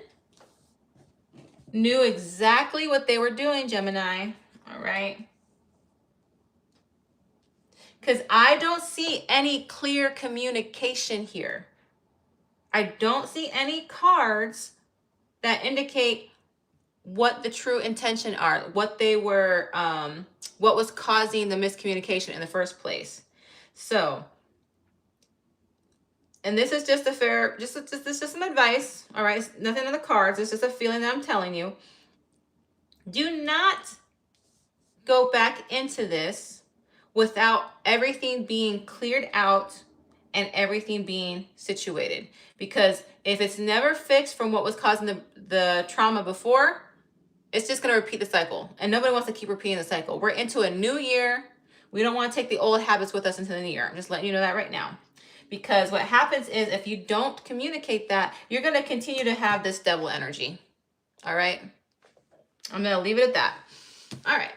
knew exactly what they were doing, Gemini. All right. Because I don't see any clear communication here. I don't see any cards that indicate what the true intention are, what they were, what was causing the miscommunication in the first place. So, and this is just this is just some advice, all right? It's nothing in the cards. It's just a feeling that I'm telling you. Do not go back into this without everything being cleared out and everything being situated. Because if it's never fixed from what was causing the trauma before, it's just going to repeat the cycle. And nobody wants to keep repeating the cycle. We're into a new year. We don't want to take the old habits with us into the new year. I'm just letting you know that right now. Because what happens is if you don't communicate that, you're going to continue to have this devil energy. All right. I'm going to leave it at that. All right.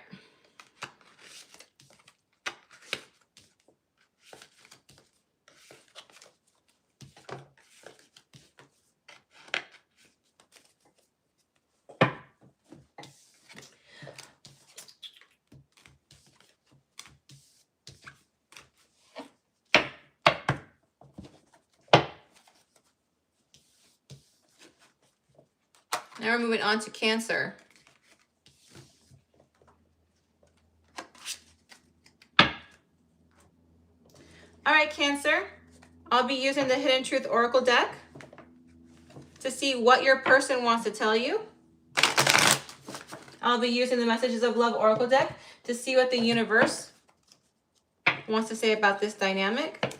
Now we're moving on to Cancer. All right, Cancer. I'll be using the Hidden Truth Oracle deck to see what your person wants to tell you. I'll be using the Messages of Love Oracle deck to see what the universe wants to say about this dynamic.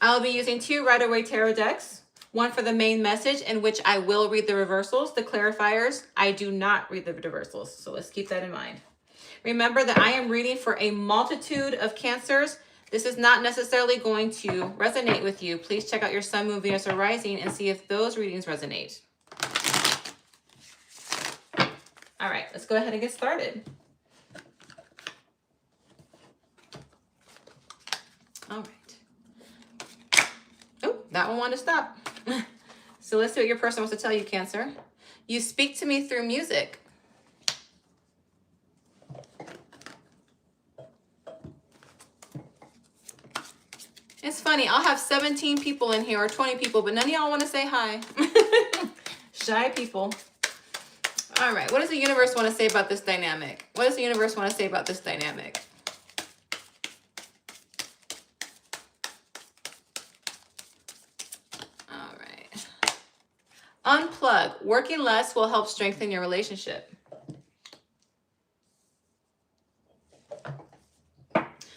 I'll be using 2 Rider-Waite Tarot decks. One for the main message, in which I will read the reversals, the clarifiers. I do not read the reversals, so let's keep that in mind. Remember that I am reading for a multitude of Cancers. This is not necessarily going to resonate with you. Please check out your Sun, Moon, Venus, or Rising and see if those readings resonate. All right, let's go ahead and get started. All right. Oh, that one wanted to stop. So let's see what your person wants to tell you, Cancer. You speak to me through music. It's funny, I'll have 17 people in here or 20 people, but none of y'all want to say hi. Shy people. All right, what does the universe want to say about this dynamic? What does the universe want to say about this dynamic? All right. Unplug. Working less will help strengthen your relationship.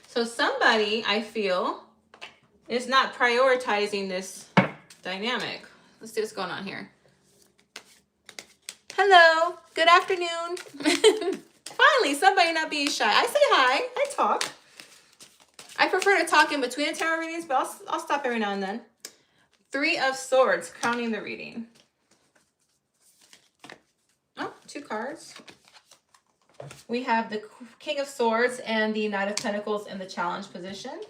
So somebody, I feel, is not prioritizing this dynamic. Let's see what's going on here. Hello, good afternoon. Finally, somebody not being shy. I say hi, I talk. I prefer to talk in between the tarot readings, but I'll stop every now and then. 3 of Swords, crowning the reading. Oh, 2 cards. We have the King of Swords and the Knight of Pentacles in the challenge position.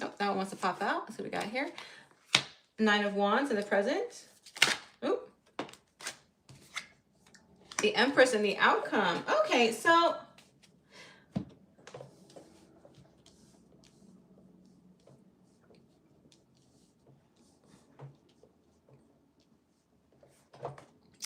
Oh, that one wants to pop out. That's what we got here. 9 of Wands in the present. Oh. The Empress and the outcome. Okay, so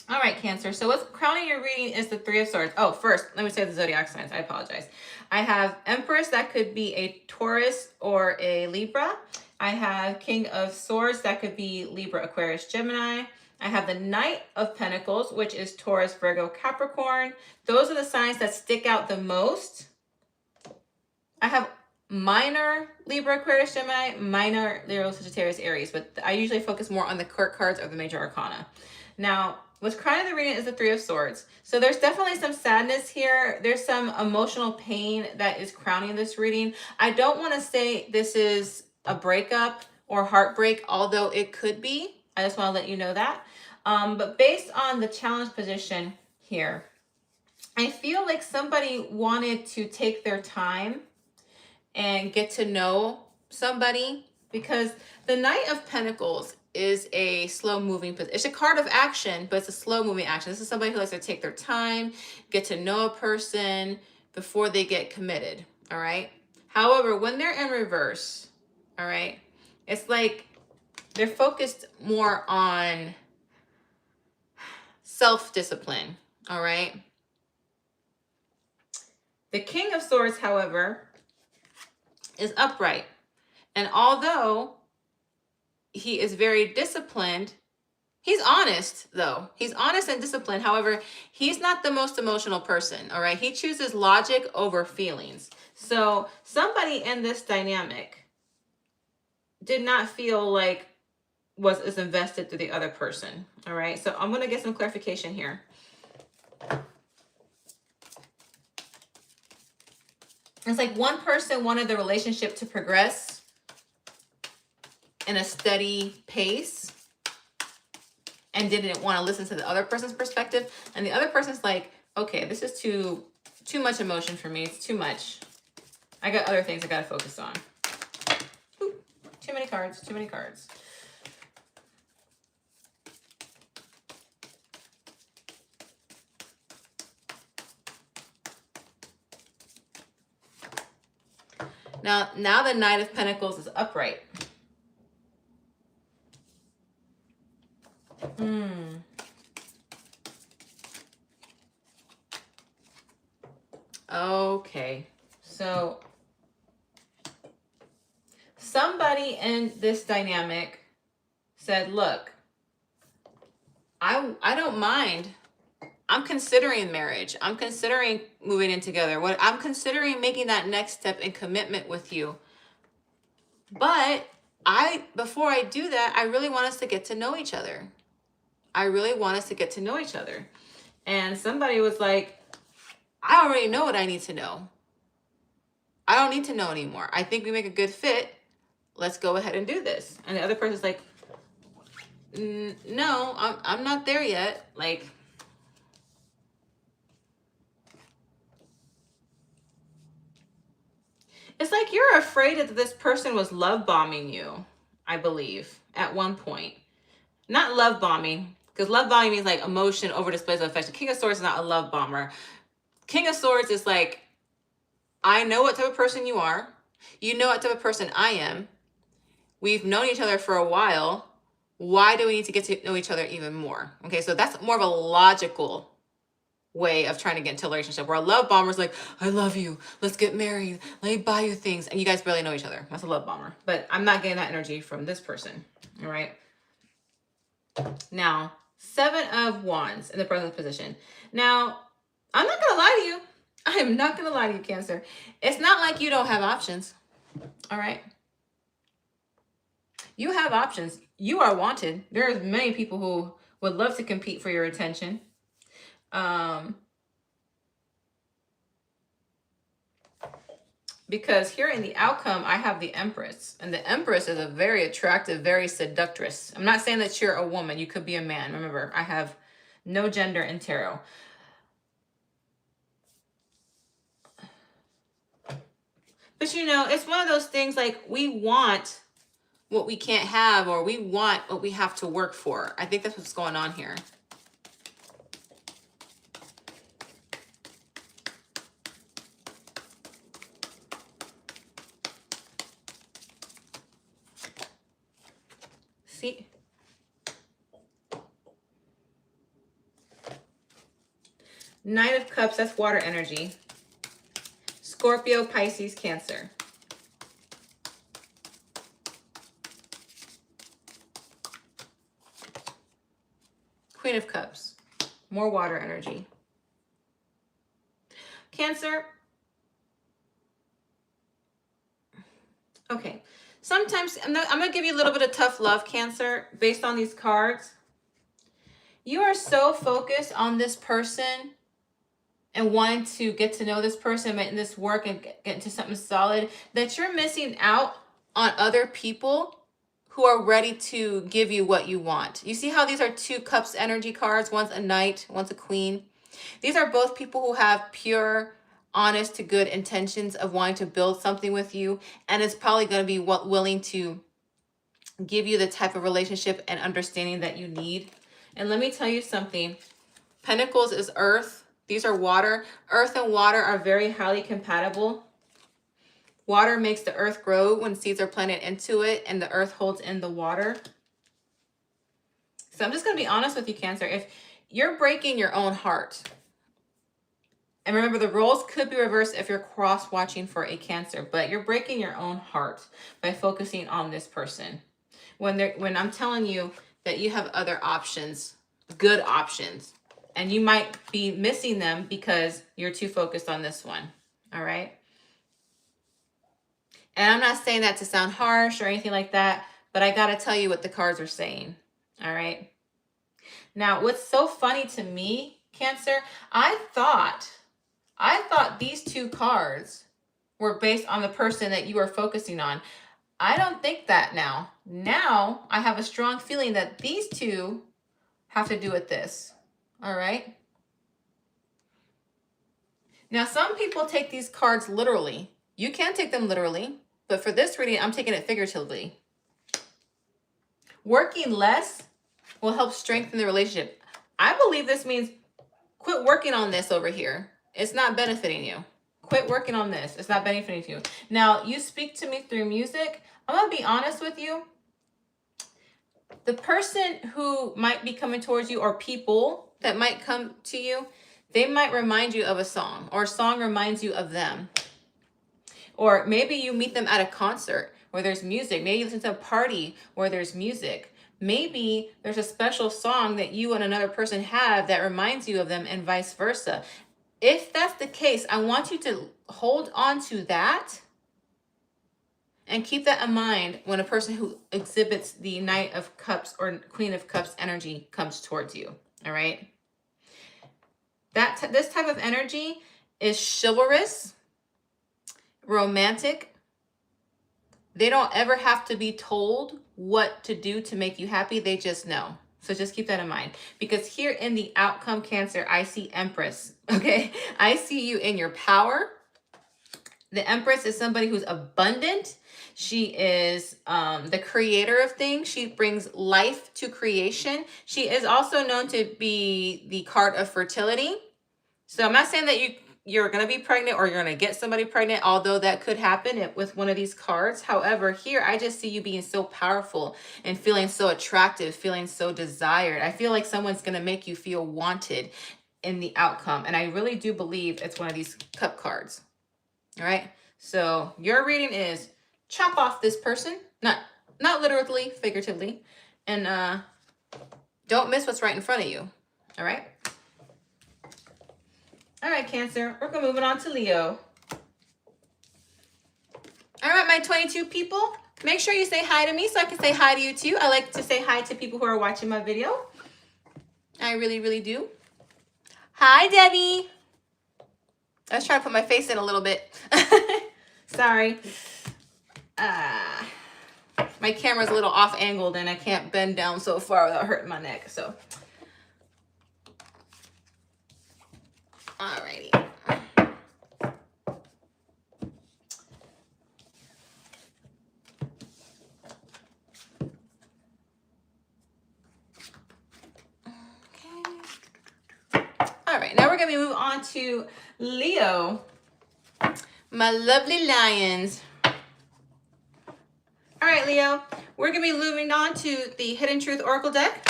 all right, Cancer. So what's crowning your reading is the 3 of Swords. Oh, first, let me say the zodiac signs. I apologize. I have Empress. That could be a Taurus or a Libra. I have King of Swords. That could be Libra, Aquarius, Gemini. I have the Knight of Pentacles, which is Taurus, Virgo, Capricorn. Those are the signs that stick out the most. I have minor Libra, Aquarius, Gemini, minor Leo, Sagittarius, Aries, but I usually focus more on the court cards or the major arcana. Now, what's crowning the reading is the 3 of Swords. So there's definitely some sadness here. There's some emotional pain that is crowning this reading. I don't want to say this is a breakup or heartbreak, although it could be. I just want to let you know that. But based on the challenge position here, I feel like somebody wanted to take their time and get to know somebody, because the Knight of Pentacles is a slow moving, it's a card of action, but it's a slow moving action. This is somebody who likes to take their time, get to know a person before they get committed. All right. However, when they're in reverse, all right, it's like they're focused more on self-discipline. All right. The King of Swords, however, is upright. And although he is very disciplined, he's honest, though. He's honest and disciplined. However, he's not the most emotional person, all right? He chooses logic over feelings. So somebody in this dynamic did not feel like is invested through the other person. All right. So I'm going to get some clarification here. It's like one person wanted the relationship to progress in a steady pace and didn't want to listen to the other person's perspective. And the other person's like, okay, this is too much emotion for me. It's too much. I got other things I got to focus on. Ooh, too many cards, too many cards. Now the Knight of Pentacles is upright. Okay, so somebody in this dynamic said, look, I don't mind. I'm considering marriage. I'm considering moving in together. I'm considering making that next step in commitment with you. But before I do that, I really want us to get to know each other. I really want us to get to know each other. And somebody was like, I already know what I need to know. I don't need to know anymore. I think we make a good fit. Let's go ahead and do this. And the other person's like, no, I'm not there yet. Like, it's like you're afraid that this person was love bombing you, I believe, at one point. Not love bombing, because love bombing means like emotion over displays of affection. King of Swords is not a love bomber. King of Swords is like, I know what type of person you are. You know what type of person I am. We've known each other for a while. Why do we need to get to know each other even more? Okay, so that's more of a logical way of trying to get into a relationship, where a love bomber is like, I love you, let's get married, let me buy you things, and you guys barely know each other. That's a love bomber. But I'm not getting that energy from this person. All right. Now, 7 of Wands in the present position. Now, I'm not gonna lie to you. I am not gonna lie to you, Cancer. It's not like you don't have options. All right. You have options. You are wanted. There's many people who would love to compete for your attention. Because here in the outcome, I have the Empress. And the Empress is a very attractive, very seductress. I'm not saying that you're a woman. You could be a man. Remember, I have no gender in tarot. But you know, it's one of those things like we want what we can't have, or we want what we have to work for. I think that's what's going on here. See? Knight of Cups, that's water energy. Scorpio, Pisces, Cancer. Queen of Cups, more water energy. Cancer. Okay. Sometimes, I'm going to give you a little bit of tough love, Cancer, based on these cards. You are so focused on this person and wanting to get to know this person, make this work and get into something solid, that you're missing out on other people who are ready to give you what you want. You see how these are 2 cups energy cards? One's a knight, one's a queen. These are both people who have pure, honest to good intentions of wanting to build something with you, and it's probably going to be willing to give you the type of relationship and understanding that you need. And let me tell you something. Pentacles is earth. These are water. Earth and water are very highly compatible. Water makes the earth grow when seeds are planted into it, and the earth holds in the water. So I'm just going to be honest with you, Cancer. If you're breaking your own heart, and remember, the roles could be reversed if you're cross-watching for a Cancer, but you're breaking your own heart by focusing on this person. When I'm telling you that you have other options, good options, and you might be missing them because you're too focused on this one. All right? And I'm not saying that to sound harsh or anything like that, but I got to tell you what the cards are saying. All right. Now, what's so funny to me, Cancer, I thought these two cards were based on the person that you are focusing on. I don't think that now. Now, I have a strong feeling that these two have to do with this. All right. Now, some people take these cards literally. You can take them literally, but for this reading, I'm taking it figuratively. Working less will help strengthen the relationship. I believe this means quit working on this over here. It's not benefiting you. Quit working on this. It's not benefiting you. Now, you speak to me through music. I'm going to be honest with you. The person who might be coming towards you, or people that might come to you, they might remind you of a song, or a song reminds you of them. Or maybe you meet them at a concert where there's music. Maybe you listen to a party where there's music. Maybe there's a special song that you and another person have that reminds you of them, and vice versa. If that's the case, I want you to hold on to that and keep that in mind when a person who exhibits the Knight of Cups or Queen of Cups energy comes towards you. All right. This type of energy is chivalrous, romantic. They don't ever have to be told what to do to make you happy. They just know. So just keep that in mind. Because here in the outcome, Cancer, I see Empress. Okay. I see you in your power. The Empress is somebody who's abundant. She is the creator of things. She brings life to creation. She is also known to be the card of fertility. So I'm not saying that you're going to be pregnant or you're going to get somebody pregnant, although that could happen with one of these cards. However, here I just see you being so powerful and feeling so attractive, feeling so desired. I feel like someone's going to make you feel wanted in the outcome. And I really do believe it's one of these cup cards. All right. So your reading is chop off this person, not literally, figuratively, and don't miss what's right in front of you. All right. All right, Cancer, we're going to move on to Leo. All right, my 22 people, make sure you say hi to me so I can say hi to you too. I like to say hi to people who are watching my video. I really, really do. Hi, Debbie. I was trying to put my face in a little bit. Sorry. My camera's a little off angled and I can't bend down so far without hurting my neck. So, alrighty. All right, now we're going to move on to Leo, my lovely lions. All right, Leo, we're going to be moving on to the Hidden Truth Oracle deck.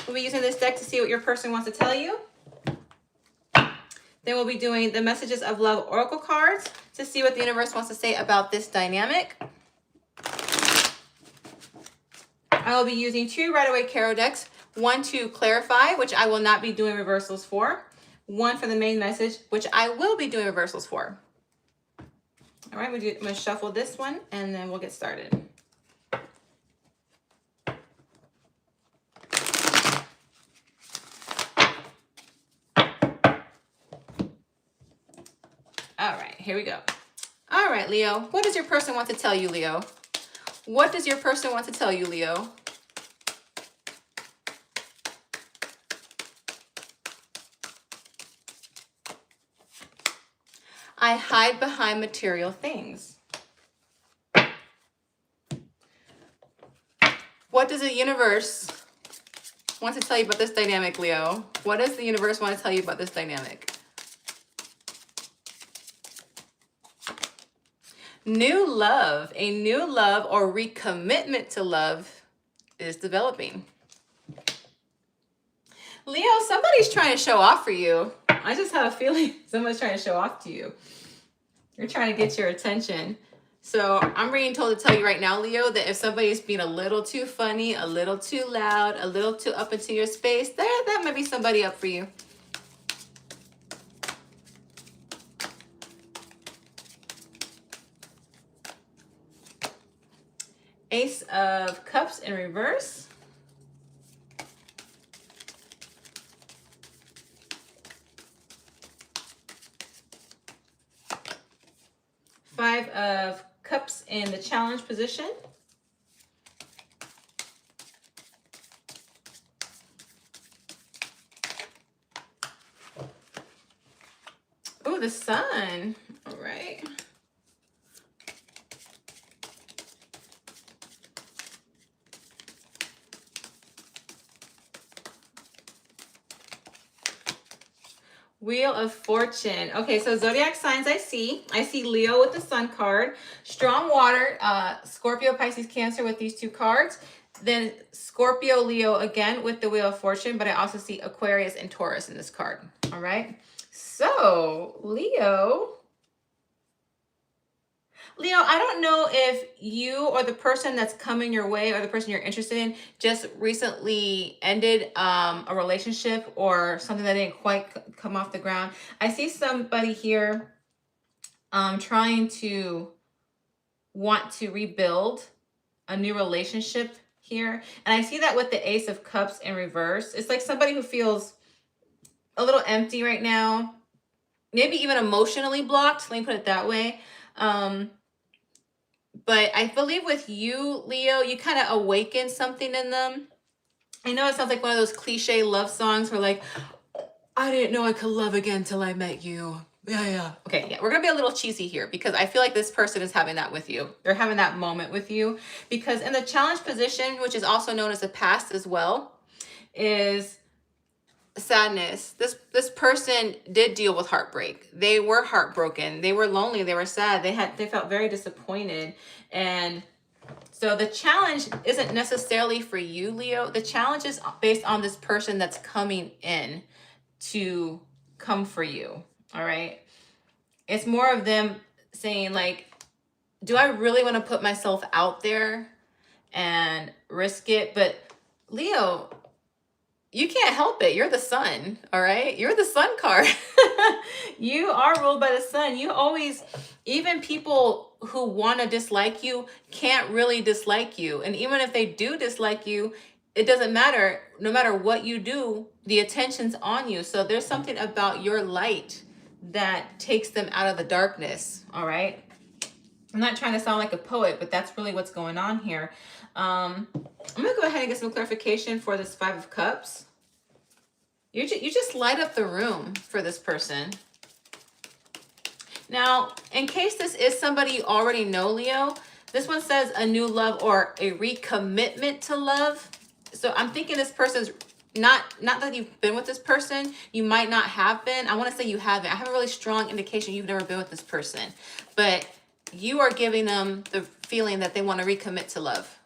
We'll be using this deck to see what your person wants to tell you. Then we'll be doing the Messages of Love Oracle cards to see what the universe wants to say about this dynamic. I will be using 2 Rider-Waite Tarot decks, 1 to clarify, which I will not be doing reversals for, 1 for the main message, which I will be doing reversals for. All right, I'm going to shuffle this one and then we'll get started. All right, here we go. All right, Leo, what does your person want to tell you, Leo? What does your person want to tell you, Leo? I hide behind material things. What does the universe want to tell you about this dynamic, Leo? What does the universe want to tell you about this dynamic? New love, a new love or recommitment to love is developing. Leo, somebody's trying to show off for you. I just have a feeling someone's trying to show off to you. You're trying to get your attention. So I'm being told to tell you right now, Leo, that if somebody's being a little too funny, a little too loud, a little too up into your space, that might be somebody up for you. Ace of Cups in reverse. Five of Cups in the challenge position. Oh, the Sun. All right. Wheel of Fortune. Okay, so zodiac signs I see Leo with the Sun card, strong water, Scorpio, Pisces, Cancer with these two cards, then Scorpio, Leo again with the Wheel of Fortune, but I also see Aquarius and Taurus in this card. All right, so Leo, I don't know if you or the person that's coming your way or the person you're interested in just recently ended a relationship or something that didn't quite come off the ground. I see somebody here trying to want to rebuild a new relationship here. And I see that with the Ace of Cups in reverse. It's like somebody who feels a little empty right now, maybe even emotionally blocked. Let me put it that way. But I believe with you, Leo, you kind of awaken something in them. I know it sounds like one of those cliche love songs where like, I didn't know I could love again till I met you. Yeah. Okay, yeah, we're going to be a little cheesy here because I feel like this person is having that with you. They're having that moment with you because in the challenge position, which is also known as the past as well, is sadness. This person did deal with heartbreak. They were heartbroken. They were lonely. They were sad. They felt very disappointed. And so the challenge isn't necessarily for you, Leo. The challenge is based on this person that's coming in to come for you. All right. It's more of them saying like, do I really want to put myself out there and risk it? But Leo, you can't help it. You're the Sun, all right? You're the Sun card. You are ruled by the Sun. You always, even people who want to dislike you can't really dislike you. And even if they do dislike you, it doesn't matter. No matter what you do, the attention's on you. So there's something about your light that takes them out of the darkness, all right? I'm not trying to sound like a poet, but that's really what's going on here. I'm going to go ahead and get some clarification for this Five of Cups. You just light up the room for this person. Now, in case this is somebody you already know, Leo, this one says a new love or a recommitment to love. So I'm thinking this person's not that you've been with this person. You might not have been. I want to say you haven't. I have a really strong indication you've never been with this person. But you are giving them the feeling that they want to recommit to love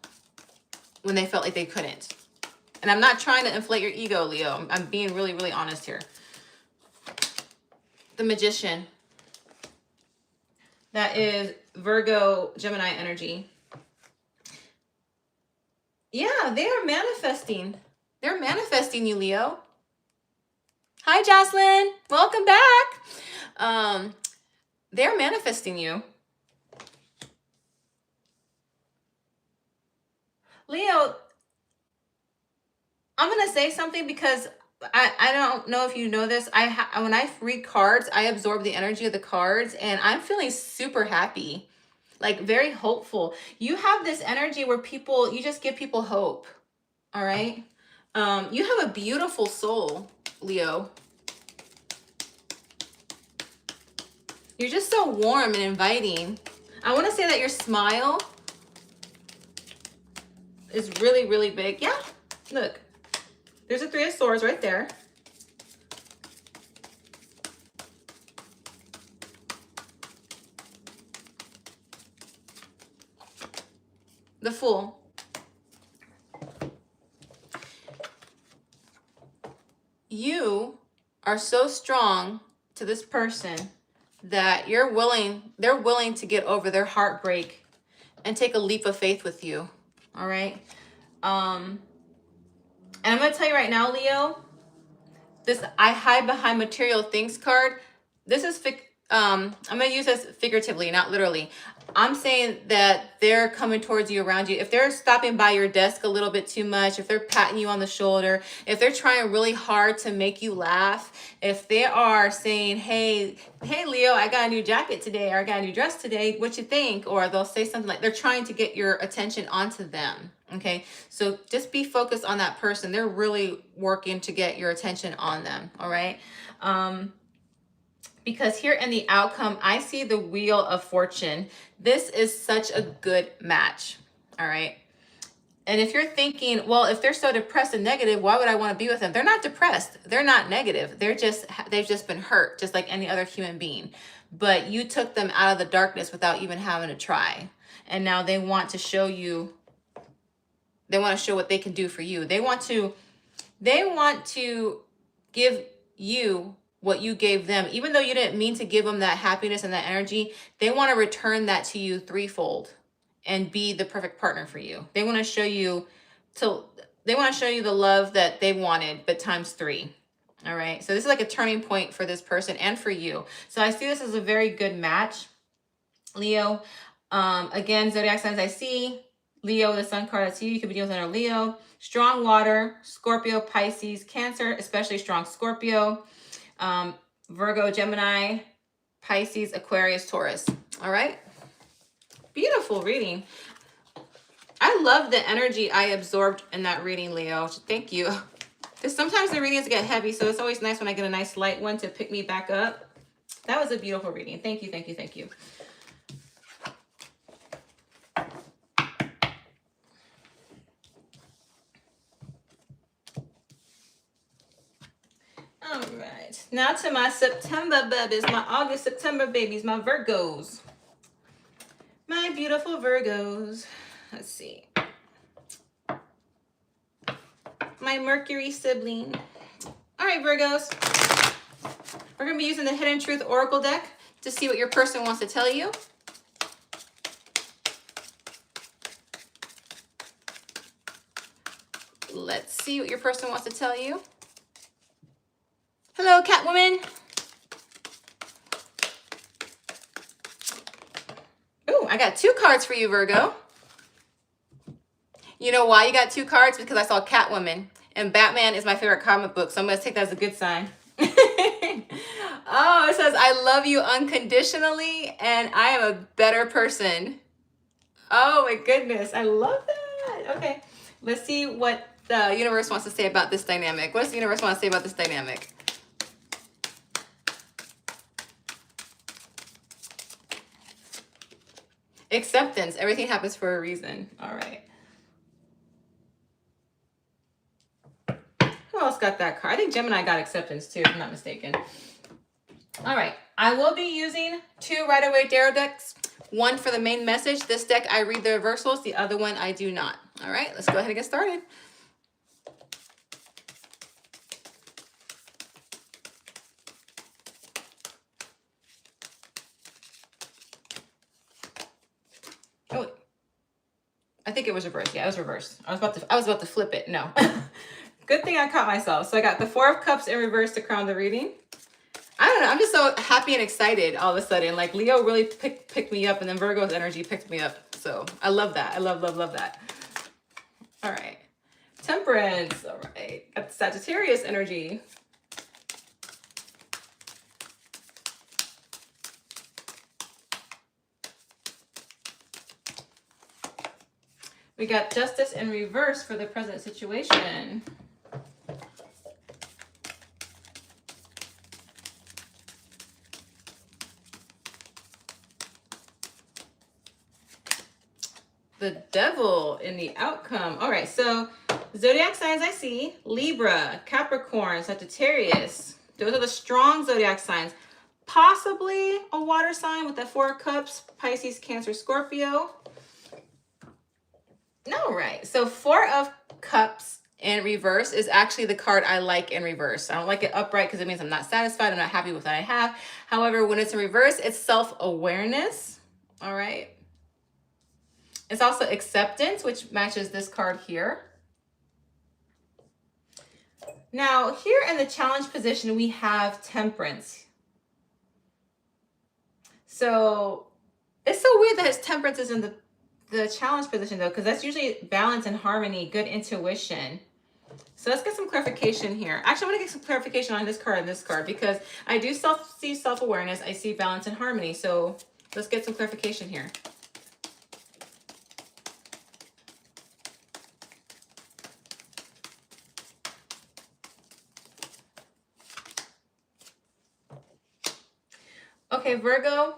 when they felt like they couldn't. And I'm not trying to inflate your ego, Leo. I'm being really, really honest here. The Magician. That is Virgo, Gemini energy. Yeah, they are manifesting. They're manifesting you, Leo. Hi, Jocelyn. Welcome back. They're manifesting you. Leo, I'm going to say something because I don't know if you know this. When I read cards, I absorb the energy of the cards and I'm feeling super happy, like very hopeful. You have this energy where you just give people hope. All right. You have a beautiful soul, Leo. You're just so warm and inviting. I want to say that your smile is really, really big. Yeah. Look. There's a Three of Swords right there. The Fool. You are so strong to this person that they're willing to get over their heartbreak and take a leap of faith with you. All right. And I'm going to tell you right now, Leo, this I hide behind material things card, this is I'm going to use this figuratively, not literally. I'm saying that they're coming towards you, around you. If they're stopping by your desk a little bit too much, if they're patting you on the shoulder, if they're trying really hard to make you laugh, if they are saying, hey Leo, I got a new jacket today, or I got a new dress today, what you think? Or they'll say something like, they're trying to get your attention onto them. Okay, so just be focused on that person. They're really working to get your attention on them. All right. Because here in the outcome, I see the Wheel of Fortune. This is such a good match. All right. And if you're thinking, well, if they're so depressed and negative, why would I want to be with them? They're not depressed. They're not negative. They've just been hurt, just like any other human being. But you took them out of the darkness without even having to try. And now they want to show you, they want to show what they can do for you. They want to give you what you gave them. Even though you didn't mean to give them that happiness and that energy, they want to return that to you threefold and be the perfect partner for you. They want to show you the love that they wanted, but times 3. All right. So this is like a turning point for this person and for you. So I see this as a very good match, Leo. Again, zodiac signs I see. Leo, the sun card, that's you. You could be dealing with another Leo. Strong water, Scorpio, Pisces, Cancer, especially strong Scorpio. Virgo, Gemini, Pisces, Aquarius, Taurus. All right. Beautiful reading. I love the energy I absorbed in that reading, Leo. Thank you. Because sometimes the readings get heavy, so it's always nice when I get a nice light one to pick me back up. That was a beautiful reading. Thank you, thank you, thank you. All right, now to my September babies, my August, September babies, my Virgos. My beautiful Virgos. Let's see. My Mercury sibling. All right, Virgos. We're going to be using the Hidden Truth Oracle deck to see what your person wants to tell you. Let's see what your person wants to tell you. Hello, Catwoman. Oh, I got 2 cards for you, Virgo. You know why you got 2 cards? Because I saw Catwoman, and Batman is my favorite comic book, so I'm going to take that as a good sign. Oh, it says, I love you unconditionally, and I am a better person. Oh, my goodness. I love that. Okay, let's see what the universe wants to say about this dynamic. What does the universe want to say about this dynamic? Acceptance. Everything happens for a reason. All right. Who else got that card? I think Gemini got acceptance too, if I'm not mistaken. All right. I will be using 2 Rider-Waite Tarot decks. One for the main message. This deck, I read the reversals. The other one, I do not. All right. Let's go ahead and get started. Oh, I think it was reversed. Yeah, it was reversed. I was about to flip it. No. Good thing I caught myself. So I got the 4 of Cups in reverse to crown the reading. I don't know. I'm just so happy and excited all of a sudden. Like Leo really picked me up, and then Virgo's energy picked me up. So I love that. I love that. All right. Temperance. All right. Got the Sagittarius energy. We got Justice in reverse for the present situation. The Devil in the outcome. All right, so zodiac signs I see: Libra, Capricorn, Sagittarius. Those are the strong zodiac signs. Possibly a water sign with the 4 of Cups: Pisces, Cancer, Scorpio. No, right. So 4 of Cups in reverse is actually the card I like in reverse. I don't like it upright because it means I'm not satisfied. I'm not happy with what I have. However, when it's in reverse, it's self-awareness. All right. It's also acceptance, which matches this card here. Now, here in the challenge position, we have Temperance. So it's so weird that his temperance is in the challenge position though, because that's usually balance and harmony, good intuition. So let's get some clarification here. Actually, I'm going to get some clarification on this card and this card, because I do see self-awareness. I see balance and harmony. So let's get some clarification here. Okay, Virgo.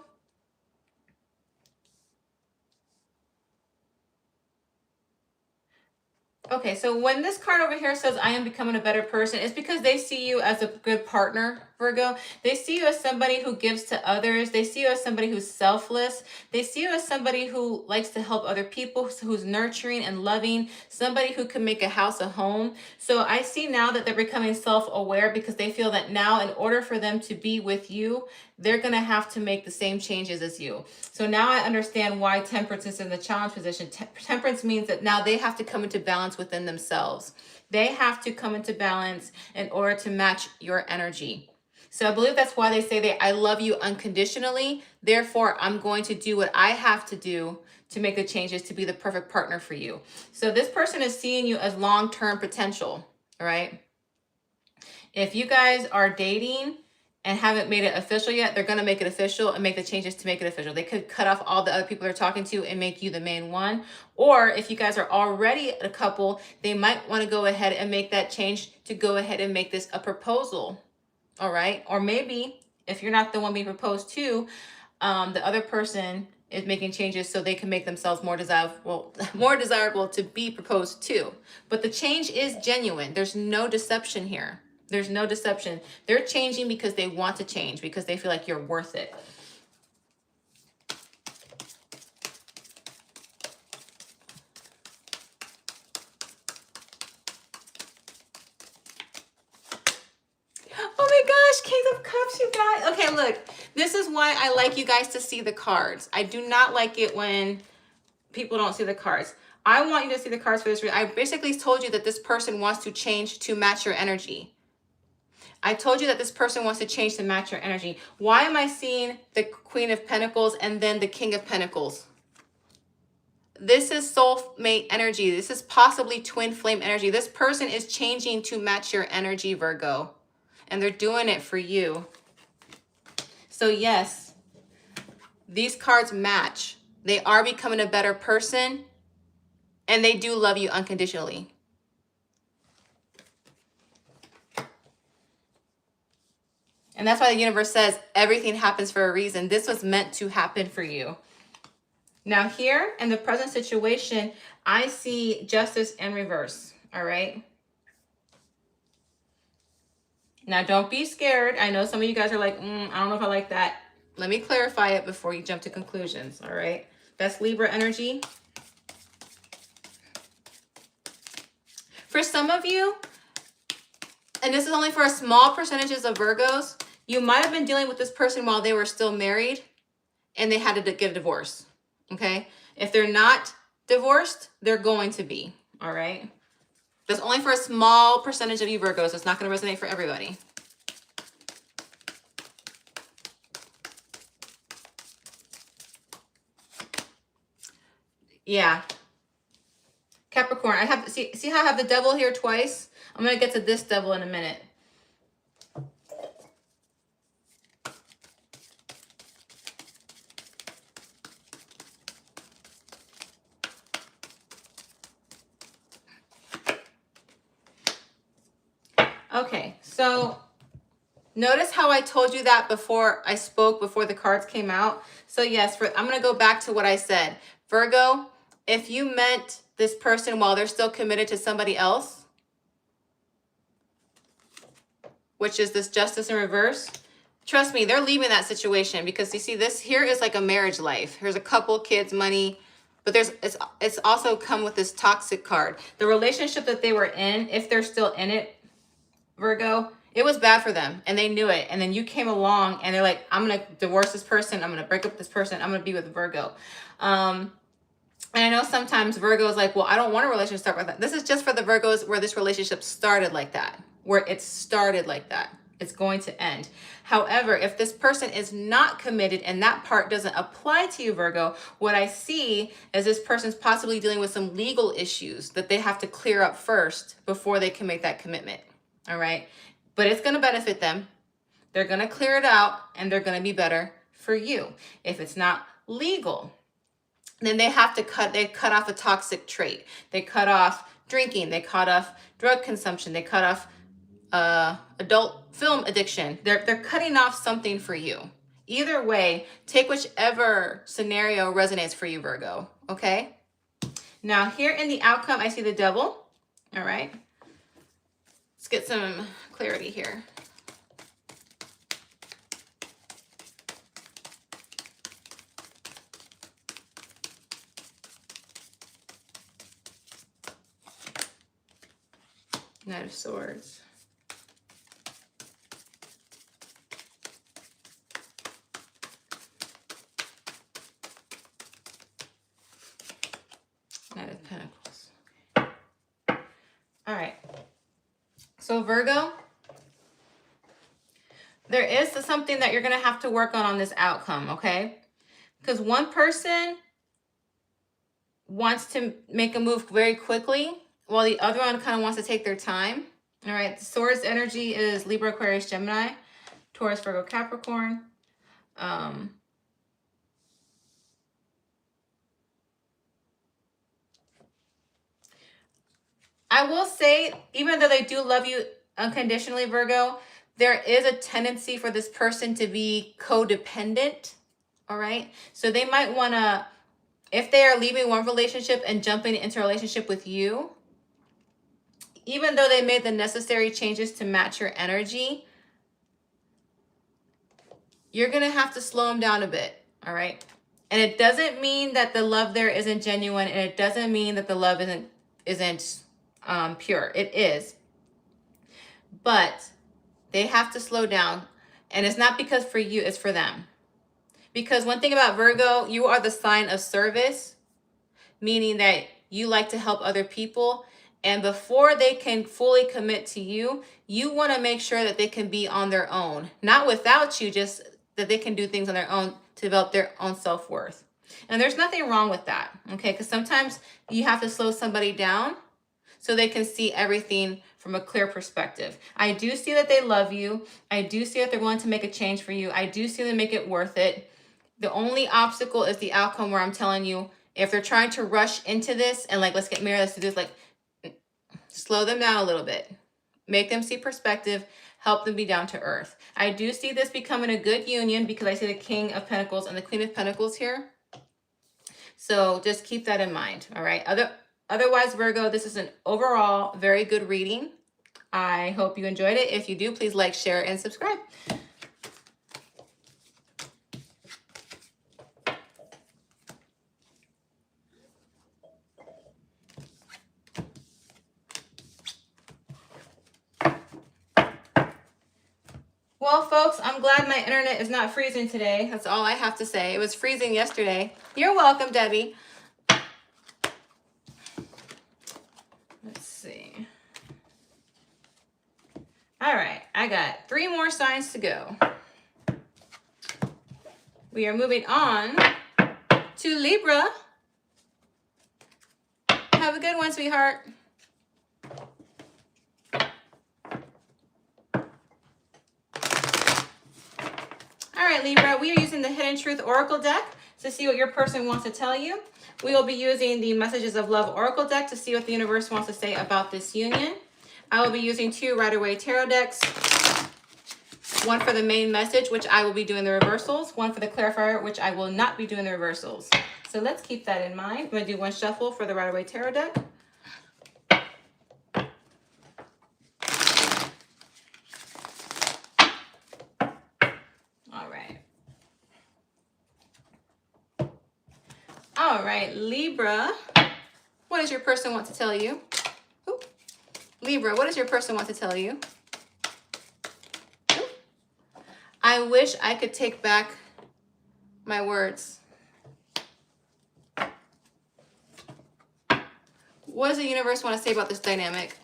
Okay, so when this card over here says I am becoming a better person, it's because they see you as a good partner, Virgo. They see you as somebody who gives to others. They see you as somebody who's selfless. They see you as somebody who likes to help other people, who's nurturing and loving, somebody who can make a house a home. So I see now that they're becoming self-aware, because they feel that now in order for them to be with you, they're going to have to make the same changes as you. So now I understand why temperance is in the challenge position. Temperance means that now they have to come into balance within themselves. They have to come into balance in order to match your energy. So I believe that's why they say I love you unconditionally. Therefore, I'm going to do what I have to do to make the changes to be the perfect partner for you. So this person is seeing you as long-term potential, all right? If you guys are dating and haven't made it official yet, they're going to make it official and make the changes to make it official. They could cut off all the other people they're talking to and make you the main one. Or if you guys are already a couple, they might want to go ahead and make that change to go ahead and make this a proposal. All right. Or maybe if you're not the one being proposed to, the other person is making changes so they can make themselves more desirable to be proposed to. But the change is genuine. There's no deception here. There's no deception. They're changing because they want to change, because they feel like you're worth it. Oh my gosh, King of Cups, you guys. Okay, look, this is why I like you guys to see the cards. I do not like it when people don't see the cards. I want you to see the cards for this reason. I basically told you that this person wants to change to match your energy. I told you that this person wants to change to match your energy. Why am I seeing the Queen of Pentacles and then the King of Pentacles? This is soulmate energy. This is possibly twin flame energy. This person is changing to match your energy, Virgo. And they're doing it for you. So yes, these cards match. They are becoming a better person. And they do love you unconditionally. And that's why the universe says everything happens for a reason. This was meant to happen for you. Now here in the present situation, I see justice in reverse. All right. Now don't be scared. I know some of you guys are like, I don't know if I like that. Let me clarify it before you jump to conclusions. All right. That's Libra energy. For some of you, and this is only for a small percentages of Virgos, you might have been dealing with this person while they were still married and they had to get a divorce, okay? If they're not divorced, they're going to be, all right? That's only for a small percentage of you Virgos. It's not going to resonate for everybody. Yeah. Capricorn, I have to see how I have the devil here twice? I'm going to get to this devil in a minute. Okay, so notice how I told you that before I spoke, before the cards came out. So yes, I'm going to go back to what I said. Virgo, if you met this person while they're still committed to somebody else, which is this justice in reverse, trust me, they're leaving that situation, because you see this here is like a marriage life. Here's a couple, kids, money, but it's also come with this toxic card. The relationship that they were in, if they're still in it, Virgo, it was bad for them and they knew it. And then you came along and they're like, I'm going to divorce this person. I'm going to break up this person. I'm going to be with Virgo. And I know sometimes Virgo is like, well, I don't want a relationship start with that. This is just for the Virgos where this relationship started like that, where it started like that. It's going to end. However, if this person is not committed and that part doesn't apply to you, Virgo, what I see is this person's possibly dealing with some legal issues that they have to clear up first before they can make that commitment. All right. But it's going to benefit them. They're going to clear it out and they're going to be better for you. If it's not legal, then they have to cut off a toxic trait. They cut off drinking. They cut off drug consumption. They cut off adult film addiction. They're cutting off something for you. Either way, take whichever scenario resonates for you, Virgo. Okay. Now here in the outcome, I see the devil. All right. Let's get some clarity here. Knight of Swords. Knight of Pentacles. All right. So Virgo, there is something that you're going to have to work on this outcome, okay? Because one person wants to make a move very quickly, while the other one kind of wants to take their time. All right, the Swords energy is Libra, Aquarius, Gemini, Taurus, Virgo, Capricorn. I will say, even though they do love you unconditionally, Virgo, there is a tendency for this person to be codependent. All right, so they might want to, if they are leaving one relationship and jumping into a relationship with you, even though they made the necessary changes to match your energy, you're going to have to slow them down a bit, all right? And it doesn't mean that the love there isn't genuine, and it doesn't mean that the love isn't pure. It is. But they have to slow down, and it's not because for you, it's for them. Because one thing about Virgo, you are the sign of service, meaning that you like to help other people. And before they can fully commit to you, you want to make sure that they can be on their own. Not without you, just that they can do things on their own to develop their own self-worth. And there's nothing wrong with that, okay? Because sometimes you have to slow somebody down so they can see everything from a clear perspective. I do see that they love you. I do see that they're willing to make a change for you. I do see them make it worth it. The only obstacle is the outcome, where I'm telling you, if they're trying to rush into this and like, let's get married, let's do this, like, slow them down a little bit. Make them see perspective. Help them be down to earth. I do see this becoming a good union because I see the King of Pentacles and the Queen of Pentacles here. So just keep that in mind, all right? Otherwise, Virgo, this is an overall very good reading. I hope you enjoyed it. If you do, please like, share, and subscribe. Well, folks, I'm glad my internet is not freezing today. That's all I have to say. It was freezing yesterday. You're welcome, Debbie. Let's see. All right, I got 3 more signs to go. We are moving on to Libra. Have a good one, sweetheart. All right, Libra, we are using the Hidden Truth Oracle deck to see what your person wants to tell you. We will be using the Messages of Love Oracle deck to see what the universe wants to say about this union. I will be using 2 Rider-Waite Tarot decks, one for the main message, which I will be doing the reversals, one for the clarifier, which I will not be doing the reversals. So let's keep that in mind. I'm going to do 1 shuffle for the Rider-Waite Tarot deck. All right, Libra, what does your person want to tell you? Ooh. Libra, what does your person want to tell you? Ooh. I wish I could take back my words. What does the universe want to say about this dynamic?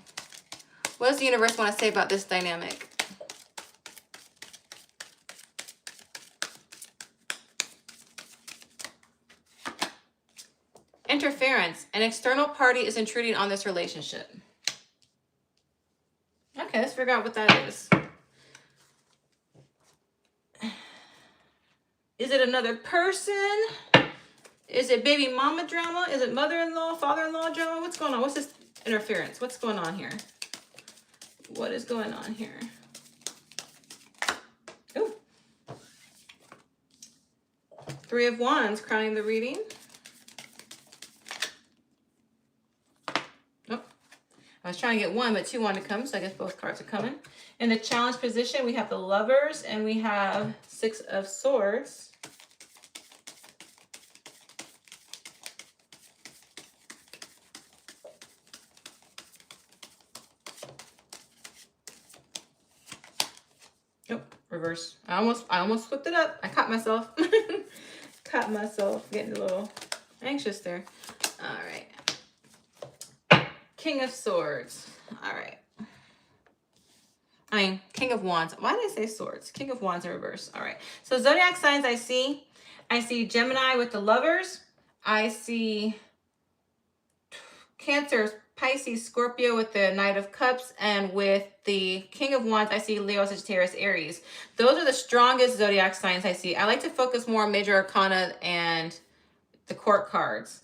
What does the universe want to say about this dynamic? Interference. An external party is intruding on this relationship. Okay, let's figure out what that is. Is it another person? Is it baby mama drama? Is it mother-in-law, father-in-law drama? What's going on? What's this interference? What's going on here? What is going on here? Ooh. Three of Wands crowning the reading. Oh, I was trying to get one, but two wanted to come, so I guess both cards are coming. In the challenge position, we have the Lovers and we have Six of Swords. Oh, reverse. I almost flipped it up. I caught myself. Caught myself getting a little anxious there. All right. King of Swords. All right. King of Wands. Why did I say Swords? King of Wands in reverse. All right. So zodiac signs I see Gemini with the Lovers. I see Cancer, Pisces, Scorpio with the Knight of Cups, and with the King of Wands, I see Leo, Sagittarius, Aries. Those are the strongest zodiac signs I see. I like to focus more on major arcana and the court cards.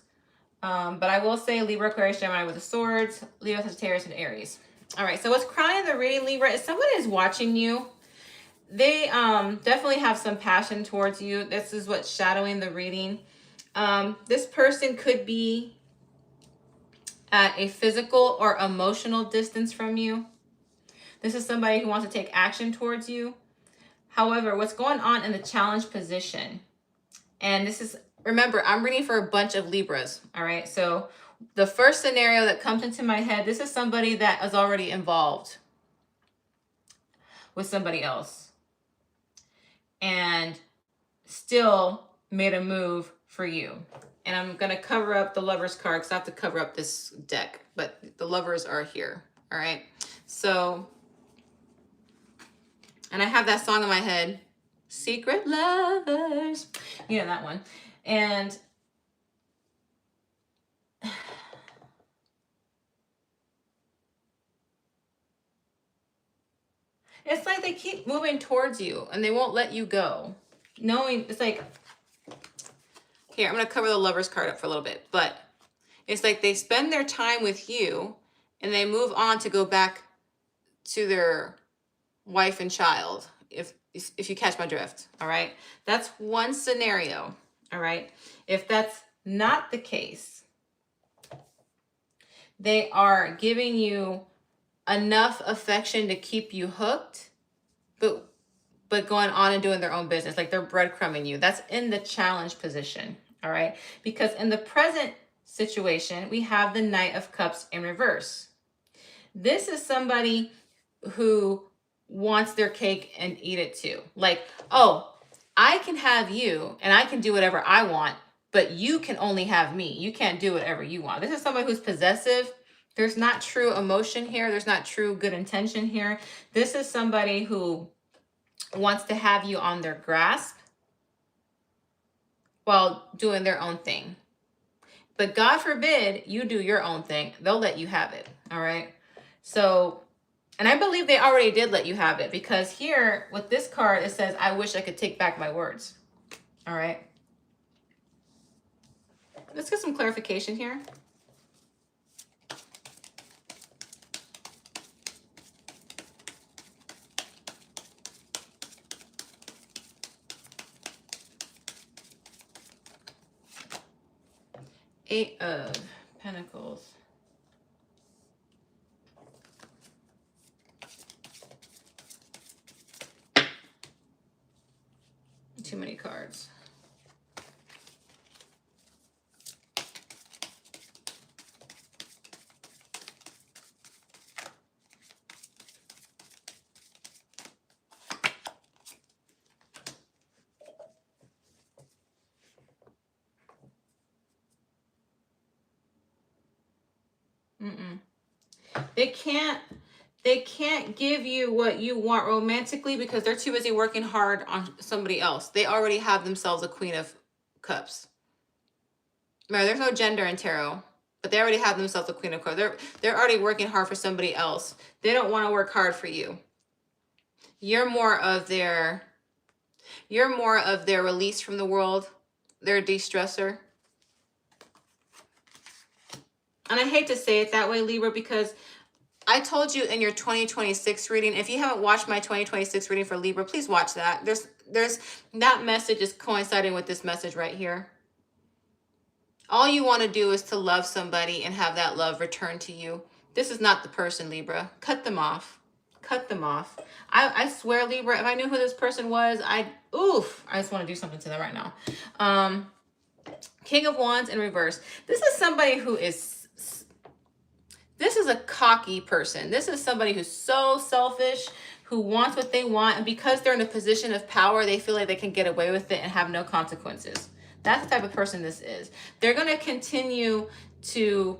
But I will say Libra, Aquarius, Gemini with the Swords, Leo, Sagittarius, and Aries. All right, so what's crowning the reading, Libra, is somebody is watching you. They definitely have some passion towards you. This is what's shadowing the reading. This person could be at a physical or emotional distance from you. This is somebody who wants to take action towards you. However, what's going on in the challenge position, and this is, remember, I'm reading for a bunch of Libras, all right? So the first scenario that comes into my head, this is somebody that is already involved with somebody else and still made a move for you. And I'm going to cover up the Lovers card because I have to cover up this deck, but the Lovers are here, all right? So, and I have that song in my head, Secret Lovers, you know that one. And it's like they keep moving towards you and they won't let you go. Knowing, it's like, here, I'm going to cover the Lovers card up for a little bit, but it's like they spend their time with you and they move on to go back to their wife and child, if you catch my drift, all right? That's one scenario, all right? If that's not the case, they are giving you enough affection to keep you hooked, but going on and doing their own business, like they're breadcrumbing you. That's in the challenge position, all right? Because in the present situation, we have the Knight of Cups in reverse. This is somebody who wants their cake and eat it too. Like, oh, I can have you and I can do whatever I want, but you can only have me. You can't do whatever you want. This is somebody who's possessive. There's not true emotion here. There's not true good intention here. This is somebody who wants to have you on their grasp while doing their own thing. But God forbid you do your own thing. They'll let you have it, all right? So, and I believe they already did let you have it, because here with this card, it says, I wish I could take back my words, all right? Let's get some clarification here. Eight of Pentacles. Too many cards. They can't give you what you want romantically because they're too busy working hard on somebody else. They already have themselves a Queen of Cups. Remember, there's no gender in tarot, but they already have themselves a Queen of Cups. They're already working hard for somebody else. They don't want to work hard for you. You're more of their release from the world, their de-stressor. And I hate to say it that way, Libra, because I told you in your 2026 reading, if you haven't watched my 2026 reading for Libra, please watch that. There's that message is coinciding with this message right here. All you want to do is to love somebody and have that love returned to you. This is not the person, Libra. Cut them off. Cut them off. I swear, Libra, if I knew who this person was, I just want to do something to them right now. King of Wands in reverse. This is somebody who is, this is a cocky person. This is somebody who's so selfish, who wants what they want, and because they're in a position of power, they feel like they can get away with it and have no consequences. That's the type of person this is. They're going to continue to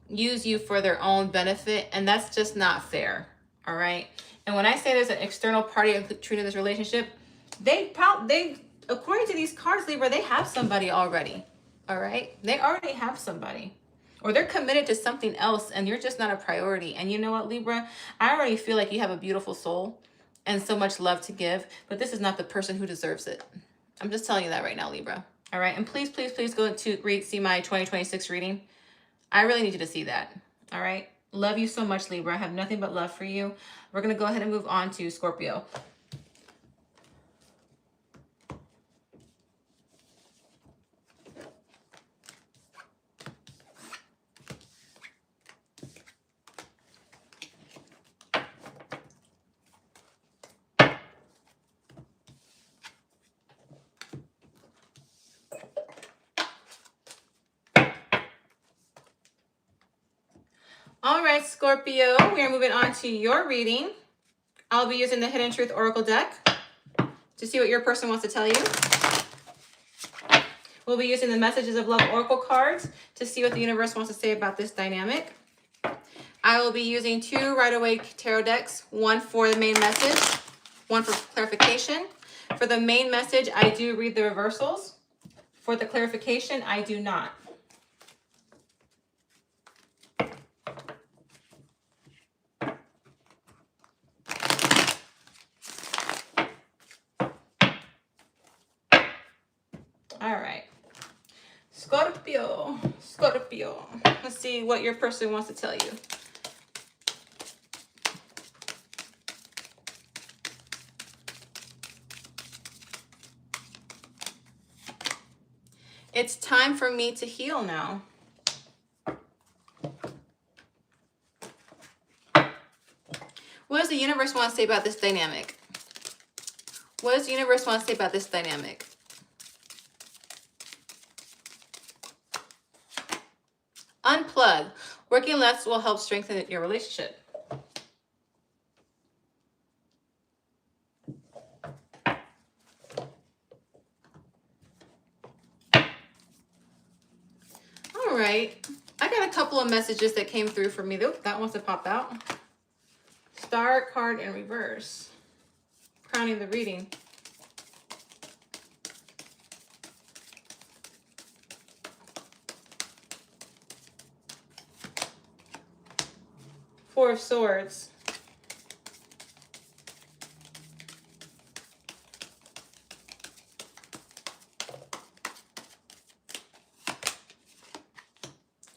use you for their own benefit, and that's just not fair. All right. And when I say there's an external party treating this relationship, they according to these cards, Libra, they have somebody already. All right. They already have somebody, or they're committed to something else, and you're just not a priority. And you know what, Libra? I already feel like you have a beautiful soul and so much love to give, but this is not the person who deserves it. I'm just telling you that right now, Libra. All right. And please, please, please go to see my 2026 reading. I really need you to see that. All right. Love you so much, Libra. I have nothing but love for you. We're going to go ahead and move on to Scorpio. All right, Scorpio, we are moving on to your reading. I'll be using the Hidden Truth Oracle deck to see what your person wants to tell you. We'll be using the Messages of Love Oracle cards to see what the universe wants to say about this dynamic. I will be using 2 Rider-Waite tarot decks, one for the main message, one for clarification. For the main message, I do read the reversals. For the clarification, I do not. All right. Scorpio. Let's see what your person wants to tell you. It's time for me to heal now. What does the universe want to say about this dynamic? What does the universe want to say about this dynamic? Unplug. Working less will help strengthen your relationship. All right. I got a couple of messages that came through for me. Oop, that wants to pop out. Star card in reverse. Crowning the reading. Four of Swords.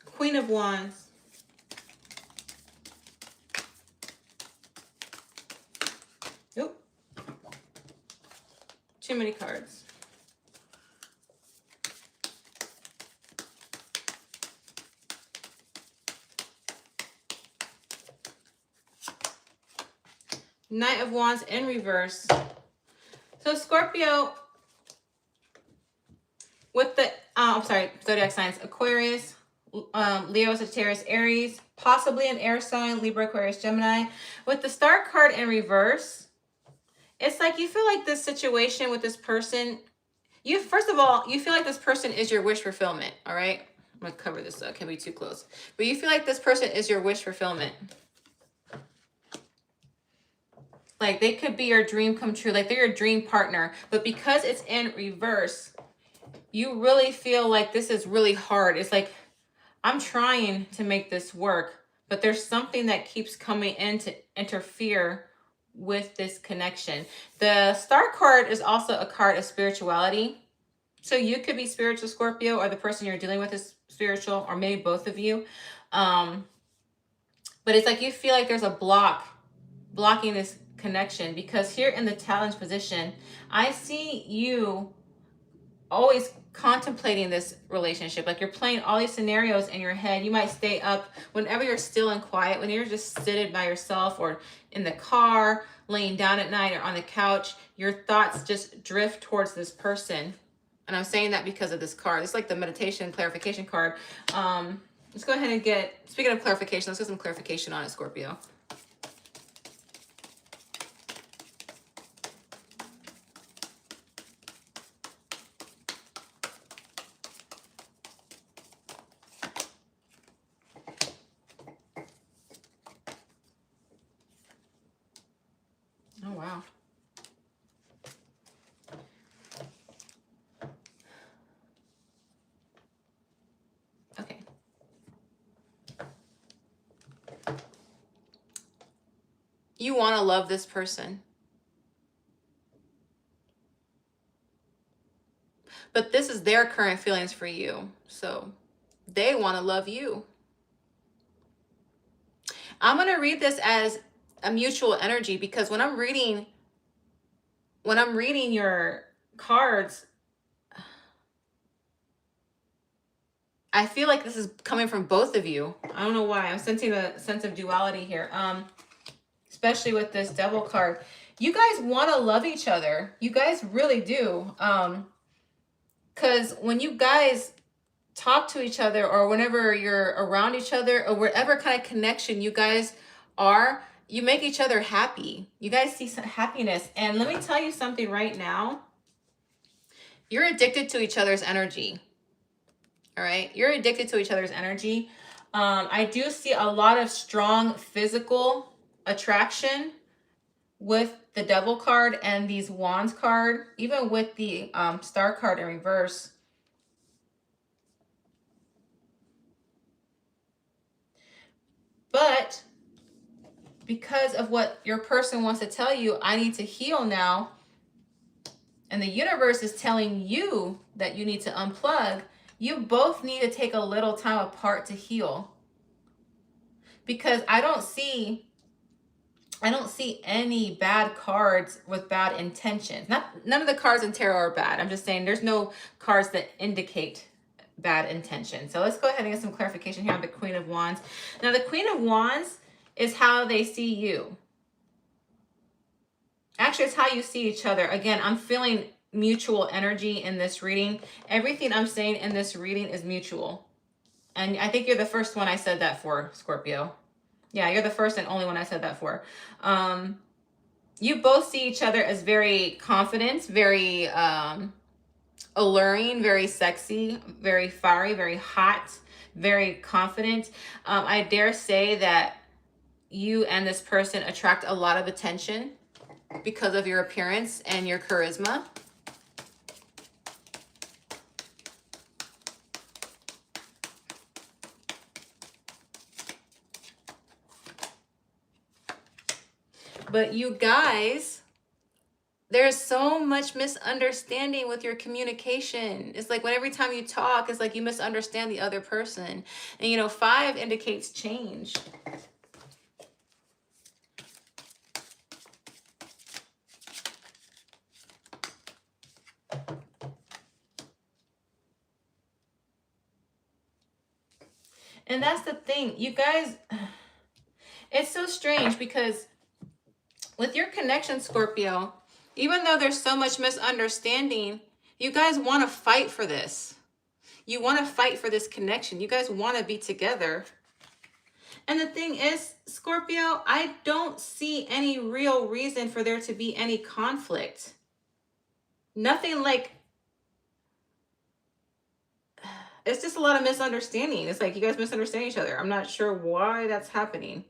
Queen of Wands. Nope. Too many cards. Knight of Wands in reverse. So Scorpio, with the, zodiac signs, Aquarius, Leo, Sagittarius, Aries, possibly an air sign, Libra, Aquarius, Gemini. With the Star card in reverse, it's like you feel like this situation with this person, first of all, you feel like this person is your wish fulfillment, all right? I'm going to cover this so it can't be too close. But you feel like this person is your wish fulfillment. Like they could be your dream come true. Like they're your dream partner. But because it's in reverse, you really feel like this is really hard. It's like, I'm trying to make this work, but there's something that keeps coming in to interfere with this connection. The Star card is also a card of spirituality. So you could be spiritual, Scorpio, or the person you're dealing with is spiritual, or maybe both of you. But it's like you feel like there's a blocking this connection, because here in the challenge position, I see you always contemplating this relationship. Like you're playing all these scenarios in your head. You might stay up whenever you're still and quiet, when you're just sitting by yourself or in the car, laying down at night or on the couch, your thoughts just drift towards this person. And I'm saying that because of this card. It's like the meditation clarification card. Let's go ahead and get, speaking of clarification, let's get some clarification on it, Scorpio. Oh, wow. Okay. You want to love this person. But this is their current feelings for you. So they want to love you. I'm going to read this as a mutual energy, because when I'm reading your cards, I feel like this is coming from both of you. I don't know why. I'm sensing a sense of duality here. Especially with this Devil card. You guys want to love each other. You guys really do. Because when you guys talk to each other, or whenever you're around each other, or whatever kind of connection you guys are, you make each other happy. You guys see some happiness. And let me tell you something right now. You're addicted to each other's energy. All right? You're addicted to each other's energy. I do see a lot of strong physical attraction with the Devil card and these Wands card, even with the Star card in reverse. But because of what your person wants to tell you, I need to heal now, and the universe is telling you that you need to unplug, you both need to take a little time apart to heal. Because I don't see any bad cards with bad intentions. None of the cards in tarot are bad. I'm just saying there's no cards that indicate bad intention. So let's go ahead and get some clarification here on the Queen of Wands. Now the Queen of Wands is how they see you. Actually, it's how you see each other. Again, I'm feeling mutual energy in this reading. Everything I'm saying in this reading is mutual. And I think you're the first one I said that for, Scorpio. Yeah, you're the first and only one I said that for. You both see each other as very confident, very alluring, very sexy, very fiery, very hot, very confident. I dare say that you and this person attract a lot of attention because of your appearance and your charisma. But you guys, there's so much misunderstanding with your communication. It's like when every time you talk, it's like you misunderstand the other person. And you know, 5 indicates change. And that's the thing, you guys, it's so strange because with your connection, Scorpio, even though there's so much misunderstanding, you guys want to fight for this. You want to fight for this connection. You guys want to be together. And the thing is, Scorpio, I don't see any real reason for there to be any conflict. Nothing like, it's just a lot of misunderstanding. It's like you guys misunderstand each other. I'm not sure why that's happening.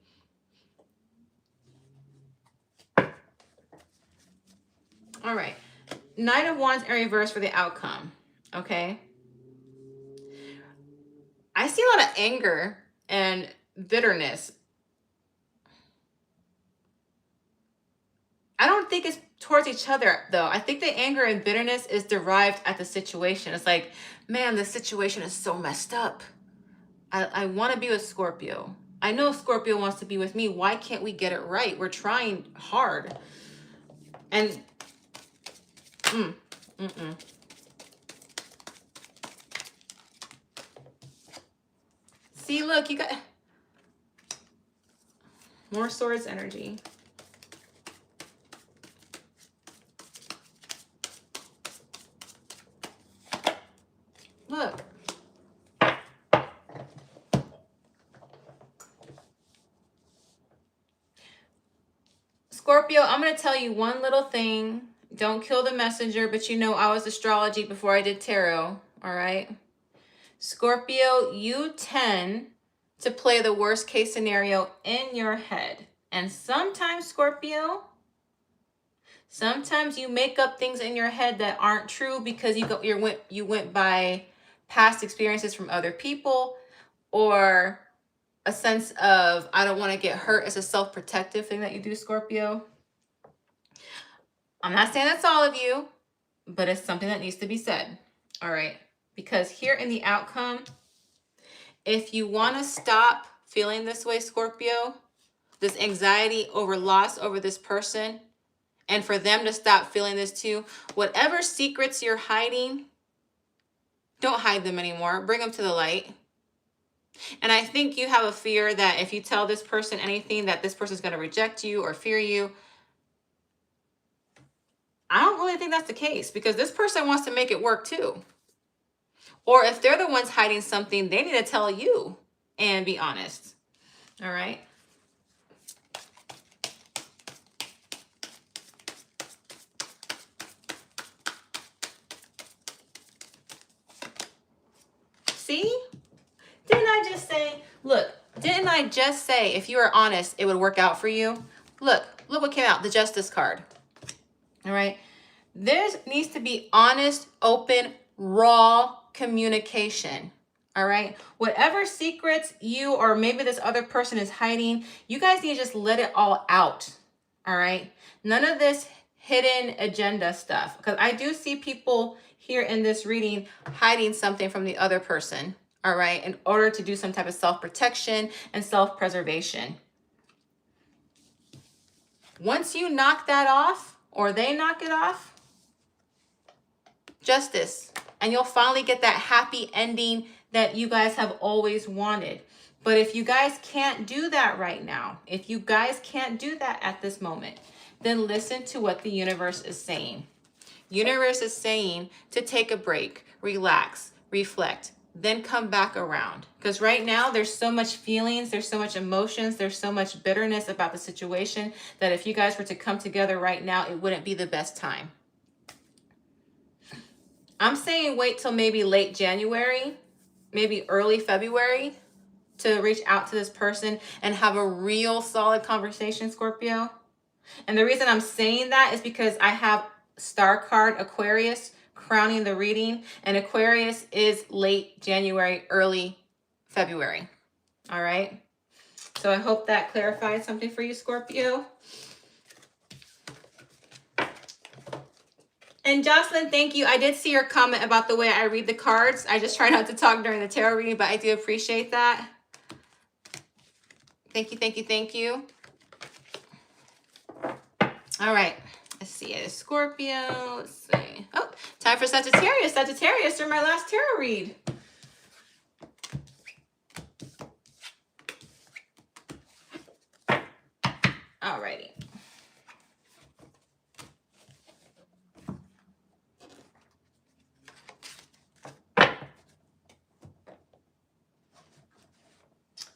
All right. Knight of Wands in reverse for the outcome. okay? I see a lot of anger and bitterness. I don't think it's towards each other, though. I think the anger and bitterness is derived at the situation. It's like, man, the situation is so messed up. I want to be with Scorpio. I know Scorpio wants to be with me. Why can't we get it right? We're trying hard. And, See, look, you got more swords energy. Look. Scorpio, I'm going to tell you one little thing. Don't kill the messenger, but you know I was astrology before I did tarot, all right? Scorpio, you tend to play the worst case scenario in your head. And sometimes, Scorpio, sometimes you make up things in your head that aren't true because you went by past experiences from other people, or a sense of I don't want to get hurt as a self-protective thing that you do, Scorpio. I'm not saying that's all of you, but it's something that needs to be said. All right. Because here in the outcome, if you want to stop feeling this way, Scorpio, this anxiety over loss over this person, and for them to stop feeling this too, whatever secrets you're hiding, don't hide them anymore. Bring them to the light. And I think you have a fear that if you tell this person anything, that this person is going to reject you or fear you. I don't really think that's the case, because this person wants to make it work too. Or if they're the ones hiding something, they need to tell you and be honest. All right. See? Didn't I just say, look, didn't I just say if you were honest, it would work out for you? Look what came out, the Justice card. All right. There needs to be honest, open, raw communication. All right. Whatever secrets you or maybe this other person is hiding, you guys need to just let it all out. All right. None of this hidden agenda stuff, because I do see people here in this reading hiding something from the other person. All right. In order to do some type of self-protection and self-preservation. Once you knock that off, or they knock it off, justice. And you'll finally get that happy ending that you guys have always wanted. But if you guys can't do that right now, if you guys can't do that at this moment, then listen to what the universe is saying. Universe is saying to take a break, relax, reflect, then come back around. Because right now there's so much feelings, there's so much emotions, there's so much bitterness about the situation that if you guys were to come together right now, it wouldn't be the best time. I'm saying wait till maybe late January, maybe early February to reach out to this person and have a real solid conversation, Scorpio. And the reason I'm saying that is because I have star card Aquarius crowning the reading, and Aquarius is late January, early February. All right. So I hope that clarified something for you, Scorpio. And Jocelyn, thank you. I did see your comment about the way I read the cards. I just try not to talk during the tarot reading, but I do appreciate that. Thank you, thank you, thank you. All right. Let's see. It is Scorpio. Let's see. Oh, time for Sagittarius. Sagittarius are my last tarot read. All righty.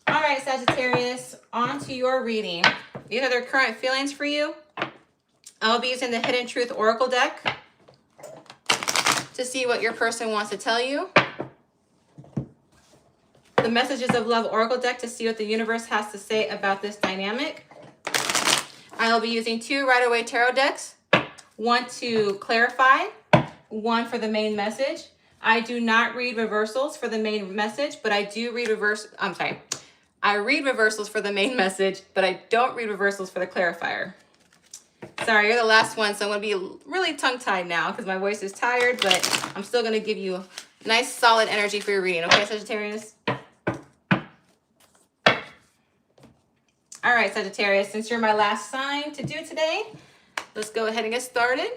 All right, Sagittarius, on to your reading. These are their current feelings for you. I'll be using the Hidden Truth Oracle deck to see what your person wants to tell you. The Messages of Love Oracle deck to see what the universe has to say about this dynamic. I'll be using 2 Rider-Waite tarot decks, one to clarify, one for the main message. I do not read reversals for the main message, but I do read I read reversals for the main message, but I don't read reversals for the clarifier. Sorry, you're the last one, so I'm going to be really tongue-tied now because my voice is tired, but I'm still going to give you nice, solid energy for your reading. Okay, Sagittarius? All right, Sagittarius, since you're my last sign to do today, let's go ahead and get started.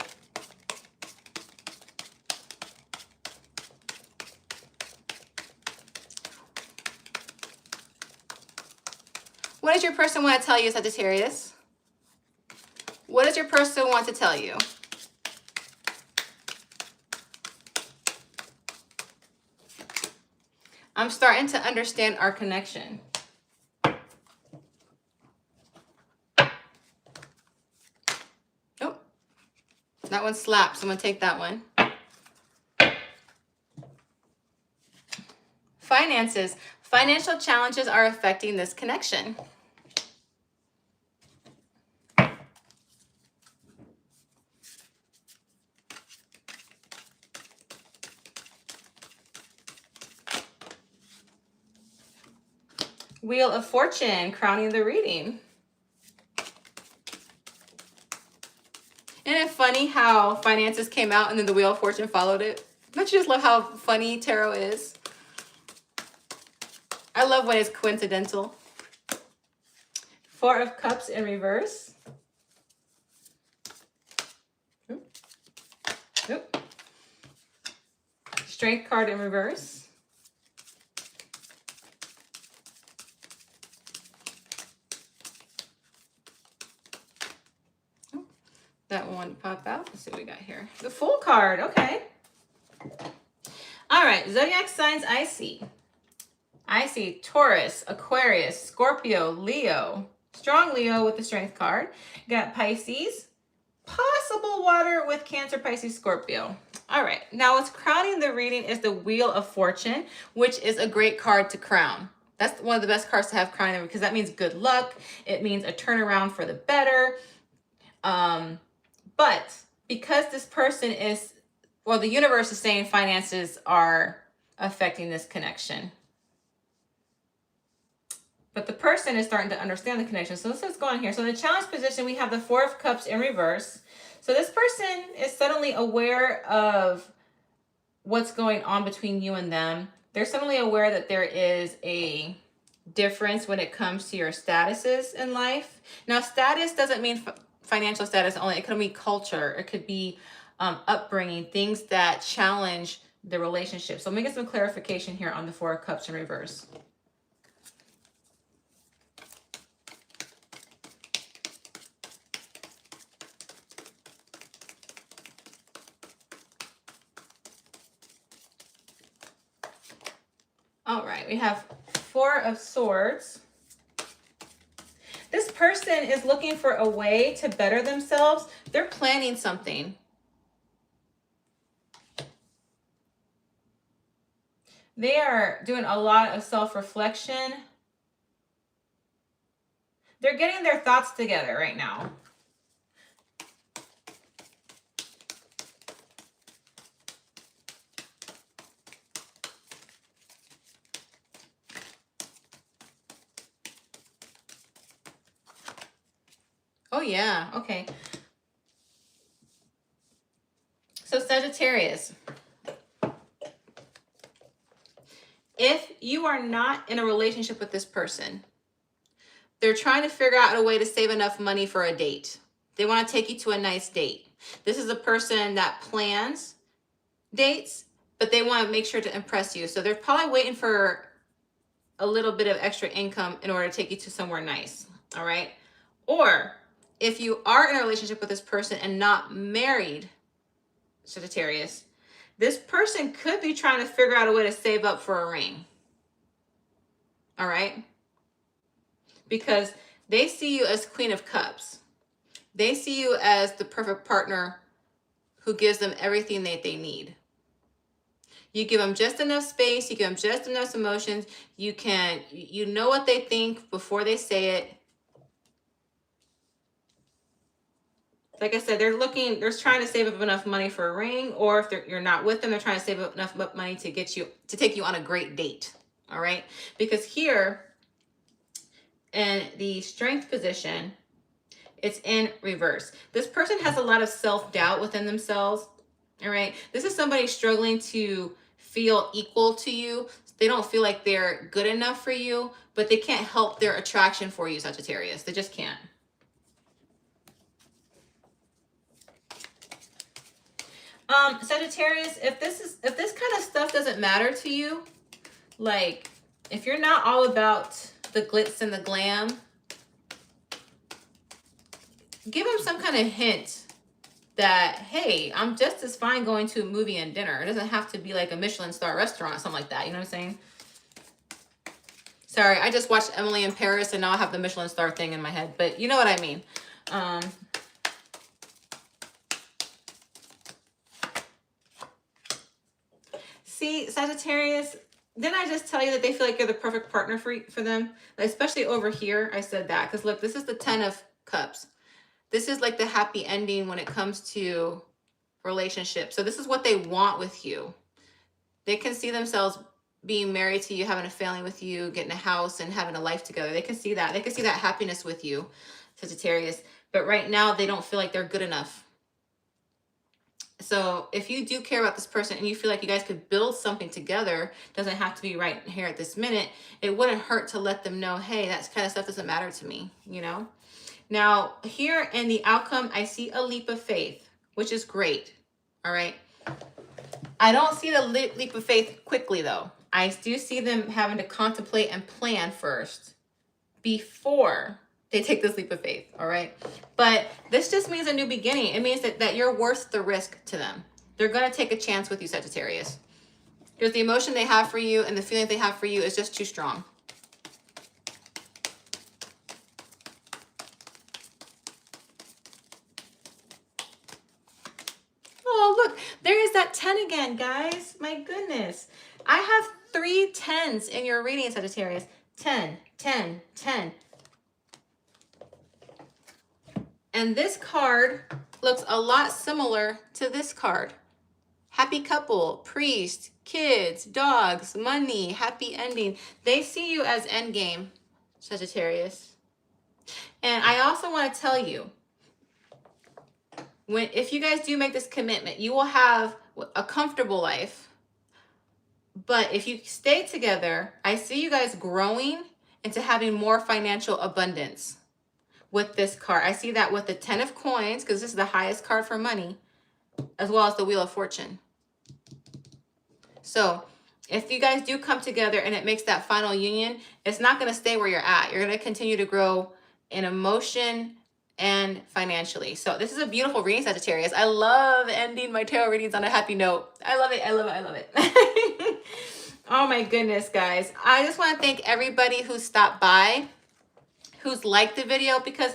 What does your person want to tell you, Sagittarius? What does your person want to tell you? I'm starting to understand our connection. Oh, that one slaps. I'm going to take that one. Finances. Financial challenges are affecting this connection. Wheel of Fortune, crowning the reading. Isn't it funny how finances came out and then the Wheel of Fortune followed it? Don't you just love how funny tarot is? I love when it's coincidental. Four of Cups in reverse. Oop. Strength card in reverse. That one pop out. Let's see what we got here. The Fool card. Okay. All right. Zodiac signs I see. I see Taurus, Aquarius, Scorpio, Leo. Strong Leo with the Strength card. Got Pisces. Possible water with Cancer, Pisces, Scorpio. All right. Now what's crowning the reading is the Wheel of Fortune, which is a great card to crown. That's one of the best cards to have crowning because that means good luck. It means a turnaround for the better. But because this person is, well, the universe is saying finances are affecting this connection. But the person is starting to understand the connection. So let's go on here. So in the challenge position, we have the Four of Cups in reverse. So this person is suddenly aware of what's going on between you and them. They're suddenly aware that there is a difference when it comes to your statuses in life. Now, status doesn't mean financial status only. It could be culture. It could be upbringing, things that challenge the relationship. So let me get some clarification here on the Four of Cups in reverse. All right, we have Four of Swords. This person is looking for a way to better themselves. They're planning something. They are doing a lot of self-reflection. They're getting their thoughts together right now. Oh, yeah. Okay. So Sagittarius, if you are not in a relationship with this person, they're trying to figure out a way to save enough money for a date. They want to take you to a nice date. This is a person that plans dates, but they want to make sure to impress you. So they're probably waiting for a little bit of extra income in order to take you to somewhere nice. All right. Or if you are in a relationship with this person and not married, Sagittarius, this person could be trying to figure out a way to save up for a ring. All right. Because they see you as Queen of Cups. They see you as the perfect partner who gives them everything that they need. You give them just enough space. You give them just enough emotions. You know what they think before they say it. Like I said, they're trying to save up enough money for a ring, or if you're not with them, they're trying to save up enough money to take you on a great date. All right. Because here in the strength position, it's in reverse. This person has a lot of self-doubt within themselves. All right. This is somebody struggling to feel equal to you. They don't feel like they're good enough for you, but they can't help their attraction for you, Sagittarius. They just can't. Sagittarius, if this kind of stuff doesn't matter to you, like if you're not all about the glitz and the glam, give them some kind of hint that, hey, I'm just as fine going to a movie and dinner. It doesn't have to be like a Michelin star restaurant or something like that. You know what I'm saying? Sorry, I just watched Emily in Paris and now I have the Michelin star thing in my head, but you know what I mean. See, Sagittarius, didn't I just tell you that they feel like you're the perfect partner for them? Especially over here, I said that. Because look, this is the 10 of Cups. This is like the happy ending when it comes to relationships. So this is what they want with you. They can see themselves being married to you, having a family with you, getting a house and having a life together. They can see that. They can see that happiness with you, Sagittarius. But right now, they don't feel like they're good enough. So if you do care about this person and you feel like you guys could build something together, doesn't have to be right here at this minute, it wouldn't hurt to let them know, hey, that kind of stuff doesn't matter to me, you know? Now, here in the outcome, I see a leap of faith, which is great, all right? I don't see the leap of faith quickly, though. I do see them having to contemplate and plan first before they take this leap of faith, all right? But this just means a new beginning. It means that you're worth the risk to them. They're going to take a chance with you, Sagittarius. Because the emotion they have for you and the feeling they have for you is just too strong. Oh, look, there is that 10 again, guys. My goodness. I have 3 10s in your reading, Sagittarius. 10, 10, 10. And this card looks a lot similar to this card. Happy couple, priest, kids, dogs, money, happy ending. They see you as endgame, Sagittarius. And I also want to tell you, if you guys do make this commitment, you will have a comfortable life. But if you stay together, I see you guys growing into having more financial abundance. With this card, I see that with the 10 of coins, because this is the highest card for money, as well as the Wheel of Fortune. So if you guys do come together and it makes that final union, it's not going to stay where you're at. You're going to continue to grow in emotion and financially. So this is a beautiful reading, Sagittarius. I love ending my tarot readings on a happy note. I love it. I love it. I love it. Oh my goodness, guys. I just want to thank everybody who stopped by, who's liked the video, because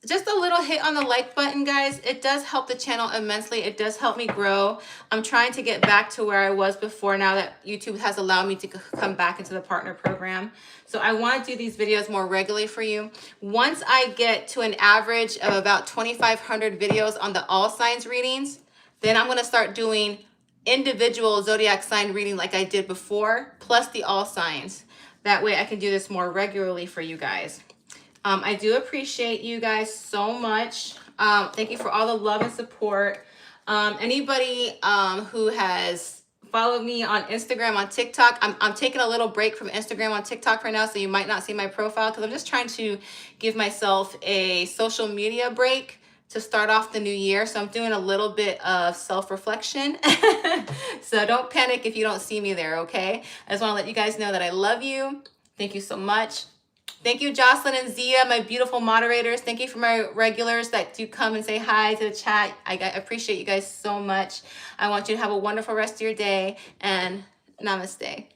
just a little hit on the like button, guys, it does help the channel immensely. It does help me grow. I'm trying to get back to where I was before now that YouTube has allowed me to come back into the partner program. So I want to do these videos more regularly for you. Once I get to an average of about 2,500 videos on the all signs readings, then I'm going to start doing individual zodiac sign reading like I did before, plus the all signs. That way I can do this more regularly for you guys. I do appreciate you guys so much. Thank you for all the love and support. Anybody who has followed me on Instagram, on TikTok, I'm taking a little break from Instagram on TikTok right now, so you might not see my profile because I'm just trying to give myself a social media break to start off the new year. So I'm doing a little bit of self-reflection. So don't panic if you don't see me there, okay? I just want to let you guys know that I love you. Thank you so much. Thank you, Jocelyn and Zia, my beautiful moderators. Thank you for my regulars that do come and say hi to the chat. I appreciate you guys so much. I want you to have a wonderful rest of your day, and namaste.